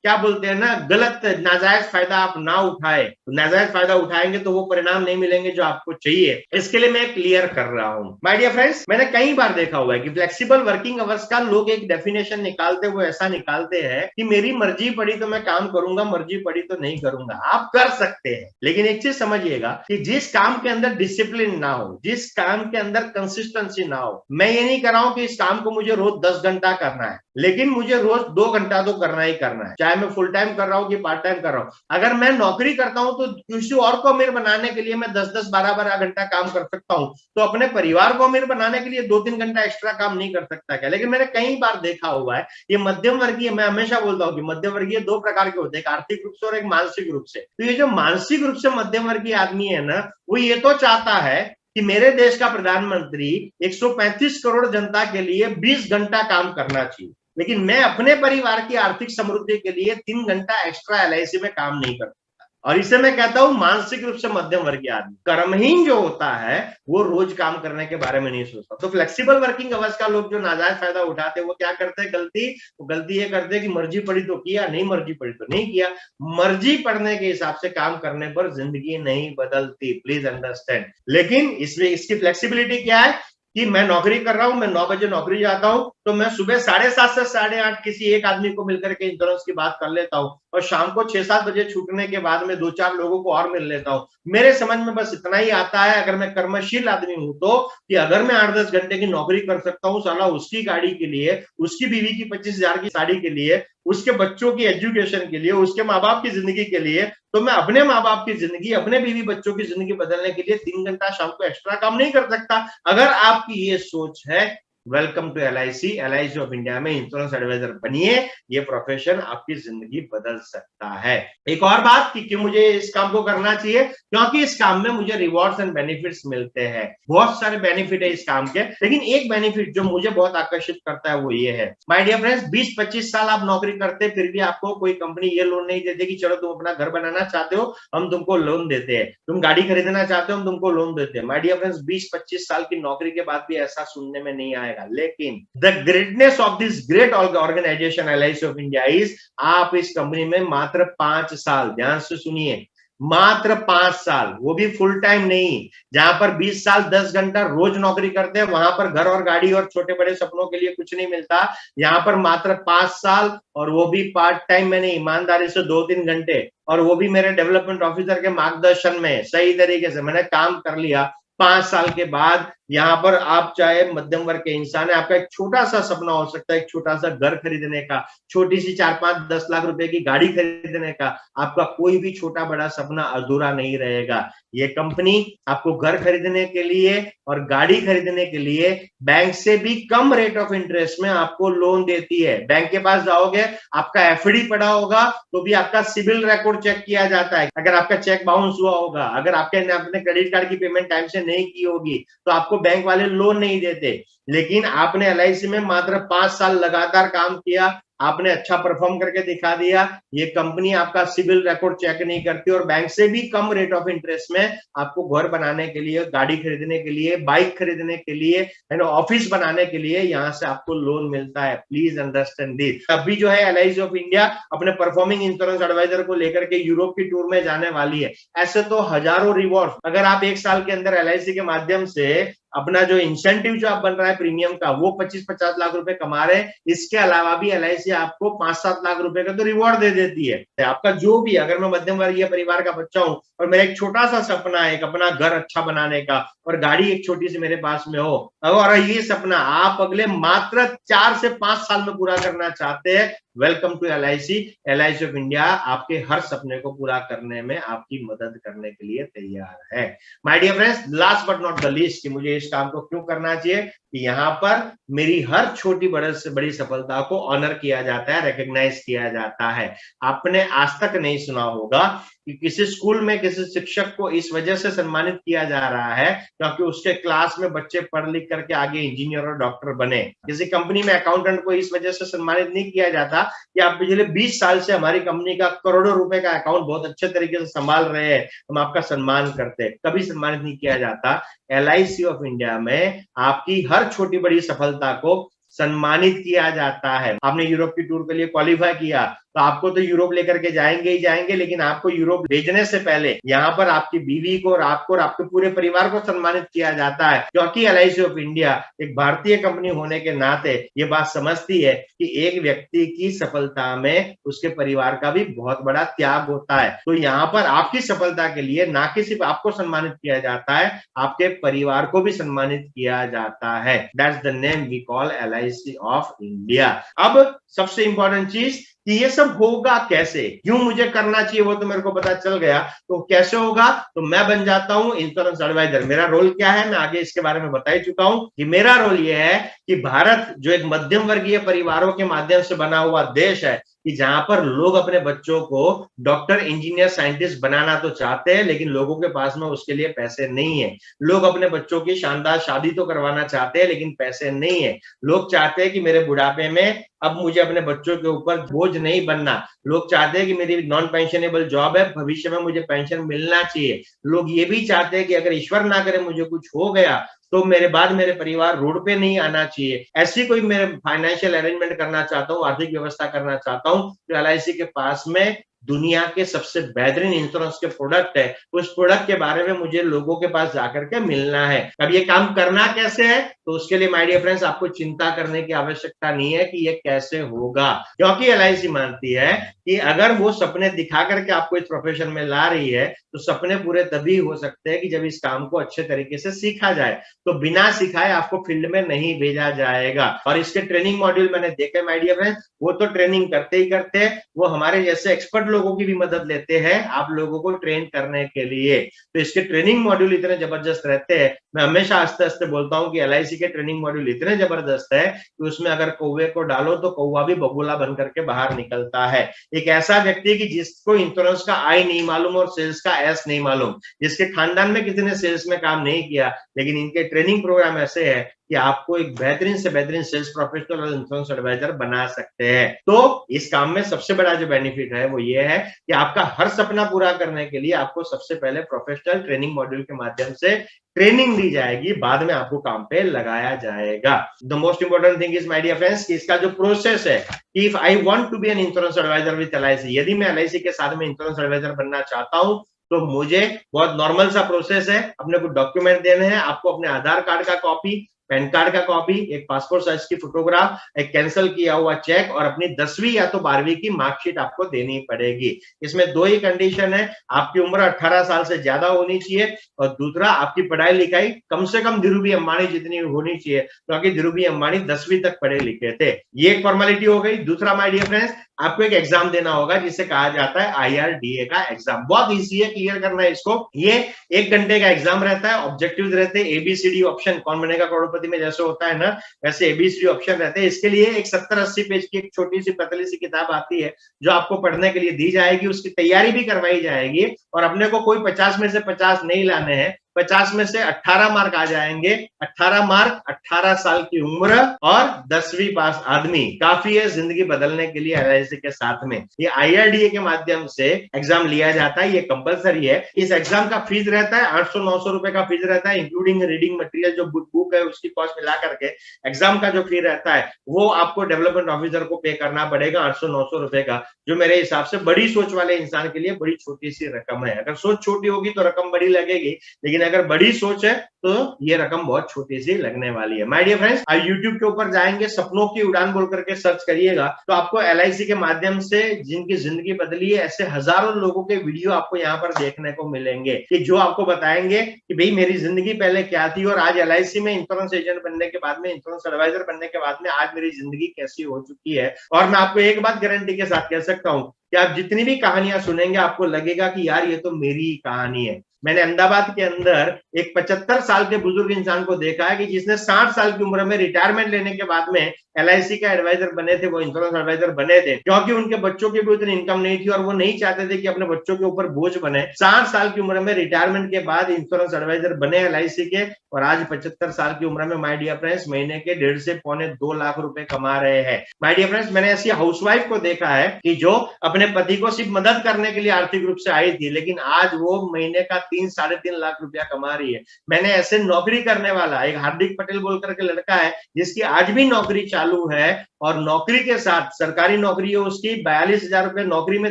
क्या बोलते हैं ना, गलत नाजायज फायदा आप ना उठाए, नाजायज फायदा उठाएंगे तो वो परिणाम नहीं मिलेंगे जो आपको चाहिए। इसके लिए मैं क्लियर कर रहा हूं। माय डियर फ्रेंड्स, मैंने कई बार देखा हुआ है कि फ्लेक्सिबल वर्किंग आवर्स का लोग एक डेफिनेशन निकालते हुए ऐसा निकालते हैं कि मेरी मर्जी पड़ी तो मैं काम करूंगा, मर्जी पड़ी तो नहीं करूंगा। आप कर सकते हैं, लेकिन एक चीज समझिएगा कि जिस काम के अंदर डिसिप्लिन ना हो, जिस काम के अंदर कंसिस्टेंसी ना हो, मैं ये नहीं कर रहा हूं कि इस काम को मुझे रोज 10 घंटा करना है, लेकिन मुझे रोज 2 घंटा तो करना ही करना है, चाहे मैं फुल टाइम कर रहा हूं कि पार्ट टाइम कर रहा हूं। अगर मैं नौकरी करता हूं तो किसी और को अमीर बनाने के लिए मैं 10-10, 12-12 घंटा काम कर सकता हूं, तो अपने परिवार को अमीर बनाने के लिए 2-3 घंटा एक्स्ट्रा काम नहीं कर सकता क्या? लेकिन मैंने कई बार देखा हुआ है, ये मध्यम वर्गीय, मैं हमेशा बोलता हूं कि मध्यम वर्गीय 2 प्रकार के होते हैं, एक आर्थिक रूप से और एक मानसिक रूप से। तो ये जो मानसिक रूप से मध्यम वर्गीय आदमी है ना, वो ये तो चाहता है कि मेरे देश का प्रधानमंत्री 135 करोड़ जनता के लिए 20 घंटा काम करना चाहिए, लेकिन मैं अपने परिवार की आर्थिक समृद्धि के लिए 3 घंटा एक्स्ट्रा LIC में काम नहीं कर सकता। और इसे मैं कहता हूं मानसिक रूप से मध्यम वर्गीय आदमी। कर्महीन जो होता है वो रोज काम करने के बारे में नहीं सोचता। तो फ्लेक्सिबल वर्किंग आवर्स का लोग जो नाजायज फायदा उठाते हैं वो क्या करते हैं, गलती ये करते हैं कि मर्जी पड़ी तो किया, नहीं मर्जी पड़ी तो नहीं किया। मर्जी पड़ने के हिसाब से काम करने पर जिंदगी नहीं बदलती, प्लीज अंडरस्टैंड। लेकिन इसमें इसकी फ्लेक्सिबिलिटी क्या है कि मैं नौकरी कर रहा हूं, मैं 9 बजे नौकरी जाता हूं, तो मैं सुबह 7:30 से 8:30 किसी एक आदमी को मिलकर के इंश्योरेंस की बात कर लेता हूं और शाम को 6-7 बजे छूटने के बाद में 2-4 लोगों को और मिल लेता हूं। मेरे समझ में बस इतना ही आता है, अगर मैं कर्मशील आदमी हूं तो, कि अगर मैं 8-10 घंटे की नौकरी कर सकता हूं, साला उसकी गाड़ी के लिए, उसकी बीवी की 25,000 की साड़ी के लिए, उसके बच्चों की एजुकेशन के लिए, उसके माँ बाप की जिंदगी के लिए, तो मैं अपने माँ बाप की जिंदगी, अपने बीवी बच्चों की जिंदगी बदलने के लिए 3 घंटा शाम को एक्स्ट्रा काम नहीं कर सकता। अगर आपकी ये सोच है, welcome to LIC। LIC of India में इंश्योरेंस एडवाइजर बनिए, ये प्रोफेशन आपकी जिंदगी बदल सकता है। एक और बात कि क्यों मुझे इस काम को करना चाहिए, क्योंकि इस काम में मुझे रिवॉर्ड्स एंड बेनिफिट्स मिलते हैं। बहुत सारे बेनिफिट है इस काम के, लेकिन एक बेनिफिट जो मुझे बहुत आकर्षित करता है वो ये है, माय डियर फ्रेंड्स, 20-25 साल आप नौकरी करते फिर भी आपको कोई कंपनी ये लोन नहीं देती कि चलो तुम अपना घर बनाना चाहते हो हम तुमको लोन देते हैं, तुम गाड़ी खरीदना चाहते हो हम तुमको लोन देते हैं। माय डियर फ्रेंड्स, 20-25 साल की नौकरी के बाद भी ऐसा सुनने में नहीं आएगा। लेकिन the greatness of this great organisation LIC of India is, आप इस कंपनी में मात्र 5 साल, ध्यान से सुनिए, मात्र 5 साल, वो भी फुल टाइम नहीं, जहां पर 20 साल 10 घंटा रोज नौकरी करते हैं, वहां पर घर और गाड़ी और छोटे बड़े सपनों के लिए कुछ नहीं मिलता। यहाँ पर मात्र 5 साल, और वो भी पार्ट टाइम में नहीं, ईमानदारी से 2-3 घंटे, और वो भी मेरे डेवलपमेंट ऑफिसर के मार्गदर्शन में सही तरीके से मैंने काम कर लिया। 5 साल के बाद यहाँ पर आप चाहे मध्यम वर्ग के इंसान है, आपका एक छोटा सा सपना हो सकता है, एक छोटा सा घर खरीदने का, छोटी सी 4-5-10 लाख रुपए की गाड़ी खरीदने का, आपका कोई भी छोटा बड़ा सपना अधूरा नहीं रहेगा। ये कंपनी आपको घर खरीदने के लिए और गाड़ी खरीदने के लिए बैंक से भी कम रेट ऑफ इंटरेस्ट में आपको लोन देती है। बैंक के पास जाओगे, आपका FD पड़ा होगा तो भी आपका सिविल रिकॉर्ड चेक किया जाता है। अगर आपका चेक बाउंस हुआ होगा, अगर आपने क्रेडिट कार्ड की पेमेंट टाइम से नहीं की होगी, तो आपको बैंक वाले लोन नहीं देते। लेकिन आपने LIC में मात्र 5 साल लगातार काम किया, आपने अच्छा परफॉर्म करके दिखा दिया, ये कंपनी आपका सिविल रिकॉर्ड चेक नहीं करती और बैंक से भी कम रेट ऑफ इंटरेस्ट में आपको घर बनाने के लिए, गाड़ी खरीदने के लिए, बाइक खरीदने के लिए, ऑफिस बनाने के लिए यहाँ से आपको लोन मिलता है। Please understand this. अभी जो है LIC ऑफ इंडिया अपने परफॉर्मिंग इंश्योरेंस एडवाइजर को लेकर के यूरोप की टूर में जाने वाली है। ऐसे तो हजारों रिवॉर्ड, अगर आप 1 साल के अंदर LIC के माध्यम से अपना जो इंसेंटिव जो आप बन रहा है प्रीमियम का, वो 25-50 लाख रुपए कमा रहे हैं, इसके अलावा भी LIC आपको 5-7 लाख रुपए का तो रिवॉर्ड दे देती है। आपका जो भी, अगर मैं मध्यम वर्गीय परिवार का बच्चा हूं और मेरा एक छोटा सा सपना है, एक अपना घर अच्छा बनाने का और गाड़ी एक छोटी सी मेरे पास में हो, और ये सपना आप अगले मात्र 4 से 5 साल में पूरा करना चाहते हैं, welcome to LIC। LIC of India आपके हर सपने को पूरा करने में आपकी मदद करने के लिए तैयार है। My dear friends, last but not the least, कि मुझे इस काम को क्यों करना चाहिए, कि यहाँ पर मेरी हर छोटी बड़े से बड़ी सफलता को ऑनर किया जाता है, रिकॉग्नाइज किया जाता है। आपने आज तक नहीं सुना होगा कि किसी स्कूल में किसी शिक्षक को इस वजह से सम्मानित किया जा रहा है क्योंकि उसके क्लास में बच्चे पढ़ लिख करके आगे इंजीनियर और डॉक्टर बने। किसी कंपनी में अकाउंटेंट को इस वजह से सम्मानित नहीं किया जाता कि आप पिछले 20 साल से हमारी कंपनी का करोड़ों रुपए का अकाउंट बहुत अच्छे तरीके से संभाल रहे हैं, हम आपका सम्मान करते हैं। कभी सम्मानित नहीं किया जाता। LIC ऑफ इंडिया में आपकी हर छोटी बड़ी सफलता को सम्मानित किया जाता है। आपने यूरोप की टूर के लिए क्वालिफाई किया तो आपको तो यूरोप लेकर के जाएंगे ही जाएंगे, लेकिन आपको यूरोप भेजने से पहले यहाँ पर आपकी बीवी को और आपको और आपके पूरे परिवार को सम्मानित किया जाता है, क्योंकि LIC ऑफ इंडिया एक भारतीय कंपनी होने के नाते ये बात समझती है कि एक व्यक्ति की सफलता में उसके परिवार का भी बहुत बड़ा त्याग होता है। तो यहाँ पर आपकी सफलता के लिए ना कि सिर्फ आपको सम्मानित किया जाता है, आपके परिवार को भी सम्मानित किया जाता है। That's the name we call LIC of India. अब सबसे इंपॉर्टेंट चीज कि ये सब होगा कैसे, क्यों मुझे करना चाहिए, वो तो मेरे को पता चल गया। तो कैसे होगा, तो मैं बन जाता हूं इंश्योरेंस एडवाइजर। मेरा रोल क्या है, मैं आगे इसके बारे में बता ही चुका हूं कि मेरा रोल ये है कि भारत जो एक मध्यम वर्गीय परिवारों के माध्यम से बना हुआ देश है, कि जहां पर लोग अपने बच्चों को डॉक्टर, इंजीनियर, साइंटिस्ट बनाना तो चाहते हैं, लेकिन लोगों के पास में उसके लिए पैसे नहीं है। लोग अपने बच्चों की शानदार शादी तो करवाना चाहते हैं, लेकिन पैसे नहीं है। लोग चाहते हैं कि मेरे बुढ़ापे में अब मुझे अपने बच्चों के ऊपर बोझ नहीं बनना। लोग चाहते हैं कि मेरी नॉन पेंशनेबल जॉब है, भविष्य में मुझे पेंशन मिलना चाहिए। लोग ये भी चाहते हैं कि अगर ईश्वर ना करे मुझे कुछ हो गया तो मेरे बाद मेरे परिवार रोड पे नहीं आना चाहिए। ऐसी कोई मेरे फाइनेंशियल अरेंजमेंट करना चाहता हूँ, आर्थिक व्यवस्था करना चाहता हूँ, तो LIC के पास में दुनिया के सबसे बेहतरीन इंश्योरेंस के प्रोडक्ट है, उस प्रोडक्ट के बारे में मुझे लोगों के पास जाकर के मिलना है। अब ये काम करना कैसे है, तो उसके लिए माय डियर फ्रेंड्स आपको चिंता करने की आवश्यकता नहीं है कि ये कैसे होगा, क्योंकि एलआईसी मानती है कि अगर वो सपने दिखा करके आपको इस प्रोफेशन में ला रही है तो सपने पूरे तभी हो सकते हैं कि जब इस काम को अच्छे तरीके से सीखा जाए। तो बिना सिखाए आपको फील्ड में नहीं भेजा जाएगा। और इसके ट्रेनिंग मॉड्यूल मैंने देखे माय डियर फ्रेंड्स, वो तो ट्रेनिंग करते ही करते हैं, वो हमारे जैसे एक्सपर्ट लोगों की भी मदद लेते हैं आप लोगों को ट्रेन करने के लिए। तो इसके ट्रेनिंग मॉड्यूल इतने जबरदस्त रहते हैं, मैं हमेशा हंसते हंसते बोलता हूँ कि एलआईसी के ट्रेनिंग मॉड्यूल इतने जबरदस्त है कि उसमें अगर कौवे को डालो तो कौवा भी बगुला बन करके बाहर निकलता है। एक ऐसा व्यक्ति कि जिसको इंश्योरेंस का आई नहीं मालूम और सेल्स का एस नहीं मालूम, जिसके खानदान में किसी ने सेल्स में काम नहीं किया, लेकिन इनके ट्रेनिंग प्रोग्राम ऐसे है कि आपको एक बेहतरीन से बेहतरीन सेल्स प्रोफेशनल और इंश्योरेंस एडवाइजर बना सकते हैं। तो इस काम में सबसे बड़ा जो बेनिफिट है वो ये है कि आपका हर सपना पूरा करने के लिए आपको सबसे पहले प्रोफेशनल ट्रेनिंग मॉड्यूल के माध्यम से ट्रेनिंग दी जाएगी, बाद में आपको काम पे लगाया जाएगा। The most important thing is my dear friends कि इसका जो प्रोसेस है, if I want to be an insurance advisor with LIC, यदि मैं एलआईसी के साथ में इंश्योरेंस एडवाइजर बनना चाहता हूं तो मुझे बहुत नॉर्मल सा प्रोसेस है, अपने को डॉक्यूमेंट देने हैं, आपको अपने आधार कार्ड का कॉपी, पैन कार्ड का कॉपी, एक पासपोर्ट साइज की फोटोग्राफ, एक कैंसिल किया हुआ चेक और अपनी 10वीं या तो 12वीं की मार्कशीट आपको देनी पड़ेगी। इसमें दो ही कंडीशन है, आपकी उम्र 18 साल से ज्यादा होनी चाहिए और दूसरा आपकी पढ़ाई लिखाई कम से कम धीरूभाई अंबानी जितनी होनी चाहिए, क्योंकि धीरूभाई अंबानी 10वीं तक पढ़े लिखे थे। ये एक फॉर्मेलिटी हो गई। दूसरा माय डियर फ्रेंड्स, आपको एक एग्जाम देना होगा जिसे कहा जाता है IRDA का एग्जाम। बहुत इजी है, क्लियर करना है इसको। ये 1 घंटे का एग्जाम रहता है, ऑब्जेक्टिव्स रहते हैं, ABCD ऑप्शन, कौन बनेगा करोड़पति में जैसे होता है ना, वैसे ABCD ऑप्शन रहते हैं। इसके लिए एक 70-80 पेज की एक छोटी सी पतली सी किताब आती है जो आपको पढ़ने के लिए दी जाएगी, उसकी तैयारी भी करवाई जाएगी और अपने को कोई 50 में से 50 नहीं लाने हैं, 50 में से 18 मार्क आ जाएंगे। 18 मार्क, 18 साल की उम्र और 10वीं पास आदमी काफी है जिंदगी बदलने के लिए एलआईसी के साथ में। ये IRDA के माध्यम से एग्जाम लिया जाता है, ये कंपलसरी है। इस एग्जाम का फीस रहता है 800-900 रुपए का फीस रहता है, इंक्लूडिंग रीडिंग मटेरियल जो बुक है उसकी कॉस्ट मिला करके एग्जाम का जो फी रहता है वो आपको डेवलपमेंट ऑफिसर को पे करना पड़ेगा 800-900 रुपए का, जो मेरे हिसाब से बड़ी सोच वाले इंसान के लिए बड़ी छोटी सी रकम है। अगर सोच छोटी होगी तो रकम बड़ी लगेगी, लेकिन अगर बड़ी सोच है तो ये रकम बहुत छोटी सी लगने वाली है। माय डियर फ्रेंड्स, आप YouTube के ऊपर जाएंगे, सपनों की उड़ान बोल करके सर्च करिएगा तो आपको LIC के माध्यम से जिनकी जिंदगी बदली है ऐसे हजारों लोगों के वीडियो आपको यहाँ पर देखने को मिलेंगे कि जो आपको बताएंगे कि भाई मेरी जिंदगी पहले क्या थी और आज LIC में इंश्योरेंस एजेंट बनने के बाद में, इंश्योरेंस एडवाइजर बनने के बाद में आज मेरी जिंदगी कैसी हो चुकी है। और मैं आपको एक बात गारंटी के साथ कह सकता हूँ कि आप जितनी भी कहानियां सुनेंगे आपको लगेगा कि यार ये तो मेरी ही कहानी है। मैंने अहमदाबाद के अंदर एक 75 साल के बुजुर्ग इंसान को देखा है कि जिसने 60 साल की उम्र में रिटायरमेंट लेने के बाद में LIC का एडवाइजर बने थे, वो इंश्योरेंस एडवाइजर बने थे क्योंकि उनके बच्चों की भी उतनी इनकम नहीं थी और वो नहीं चाहते थे कि अपने बच्चों के ऊपर बोझ बने। 60 साल की उम्र में रिटायरमेंट के बाद इंश्योरेंस एडवाइजर बने LIC के और आज 75 साल की उम्र में माय डियर फ्रेंड्स महीने के 1.5 से पौने 2 लाख रुपए कमा रहे हैं। माय डियर फ्रेंड्स, मैंने ऐसी हाउसवाइफ को देखा है कि जो अपने पति को सिर्फ मदद करने के लिए आर्थिक रूप से आई थी, लेकिन आज वो महीने का 3-3.5 लाख रुपया कमा रही है। मैंने ऐसे नौकरी करने वाला एक हार्दिक पटेल बोलकर के लड़का है जिसकी आज भी नौकरी चालू है और नौकरी के साथ सरकारी नौकरी है उसकी, 42,000 रुपए नौकरी में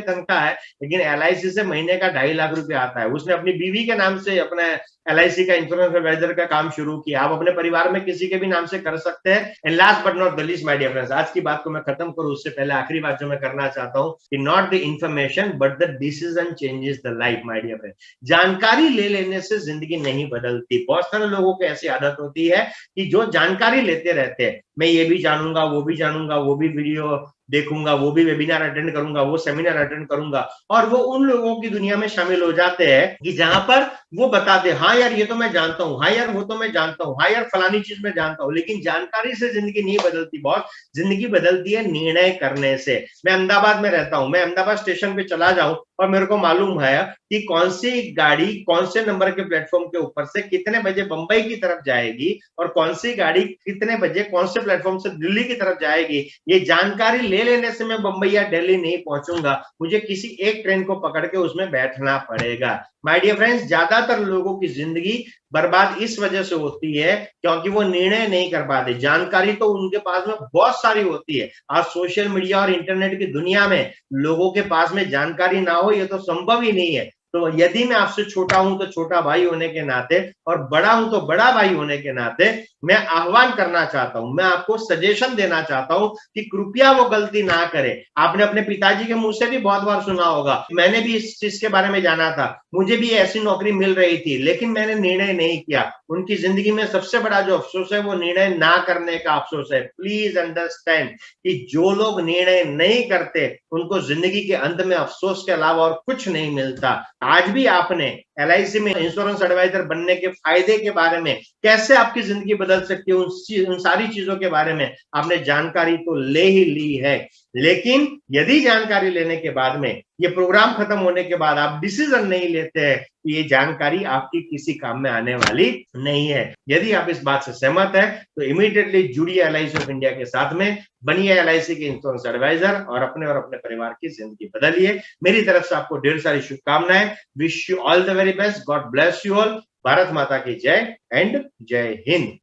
तनख्वाह है, लेकिन LIC से महीने का 2.5 लाख रुपया आता है। उसने अपनी बीवी के नाम से अपने LIC का इंश्योरेंस एडवाइजर का काम शुरू किया। आप अपने परिवार में किसी के भी नाम से कर सकते हैं। And last but not the least my dear friends, आज की बात को मैं खत्म करूं उससे पहले आखिरी बात जो मैं करना चाहता हूं कि not the information but the decision changes the life. My dear friends, जानकारी ले लेने से जिंदगी नहीं बदलती। बहुत सारे लोगों को ऐसी आदत होती है कि जो जानकारी लेते रहते हैं, मैं ये भी जानूंगा, वो भी जानूंगा, वो भी वीडियो देखूंगा, वो भी वेबिनार अटेंड करूंगा, वो सेमिनार अटेंड करूंगा, और वो उन लोगों की दुनिया में शामिल हो जाते हैं कि जहां पर वो बताते हैं हाँ यार ये तो मैं जानता हूँ, हाँ यार वो तो मैं जानता हूँ, हाँ यार फलानी चीज मैं जानता हूँ। लेकिन जानकारी से जिंदगी नहीं बदलती, बहुत जिंदगी बदलती है निर्णय करने से। मैं अहमदाबाद में रहता हूँ, मैं अहमदाबाद स्टेशन पे चला जाऊं और मेरे को मालूम है कि कौन सी गाड़ी कौन से नंबर के प्लेटफॉर्म के ऊपर से कितने बजे बंबई की तरफ जाएगी और कौन सी गाड़ी कितने बजे कौन से प्लेटफॉर्म से दिल्ली की तरफ जाएगी, ये जानकारी ले लेने से मैं बंबई या दिल्ली नहीं पहुंचूंगा, मुझे किसी एक ट्रेन को पकड़ के उसमें बैठना पड़ेगा। माय डियर फ्रेंड्स, ज्यादातर लोगों की जिंदगी बर्बाद इस वजह से होती है क्योंकि वो निर्णय नहीं कर पाते। जानकारी तो उनके पास में बहुत सारी होती है। आज सोशल मीडिया और इंटरनेट की दुनिया में लोगों के पास में जानकारी ना हो, ये तो संभव ही नहीं है। तो यदि मैं आपसे छोटा हूं तो छोटा भाई होने के नाते, और बड़ा हूं तो बड़ा भाई होने के नाते, मैं आह्वान करना चाहता हूं, मैं आपको सजेशन देना चाहता हूं कि कृपया वो गलती ना करें। आपने अपने पिताजी के मुंह से भी बहुत बार सुना होगा, मैंने भी इस चीज के बारे में जाना था, मुझे भी ऐसी नौकरी मिल रही थी, लेकिन मैंने निर्णय नहीं किया। उनकी जिंदगी में सबसे बड़ा जो अफसोस है वो निर्णय ना करने का अफसोस है। प्लीज अंडरस्टैंड कि जो लोग निर्णय नहीं करते उनको जिंदगी के अंत में अफसोस के अलावा और कुछ नहीं मिलता। आज भी आपने एलआईसी में इंश्योरेंस एडवाइजर बनने के फायदे के बारे में, कैसे आपकी जिंदगी बदल सकती है, उन सारी चीजों के बारे में आपने जानकारी तो ले ही ली है। लेकिन यदि जानकारी लेने के बाद में, ये प्रोग्राम खत्म होने के बाद आप डिसीजन नहीं लेते हैं, तो ये जानकारी आपकी किसी काम में आने वाली नहीं है। यदि आप इस बात से सहमत है तो इमीडिएटली जुड़िए एलआईसी ऑफ इंडिया के साथ में, बनिए एलआईसी के इंश्योरेंस एडवाइजर और अपने परिवार की जिंदगी बदलिए। मेरी तरफ से आपको ढेर सारी शुभकामनाएं। Wish you all the very best. God bless you all. Bharat माता की जय एंड जय हिंद।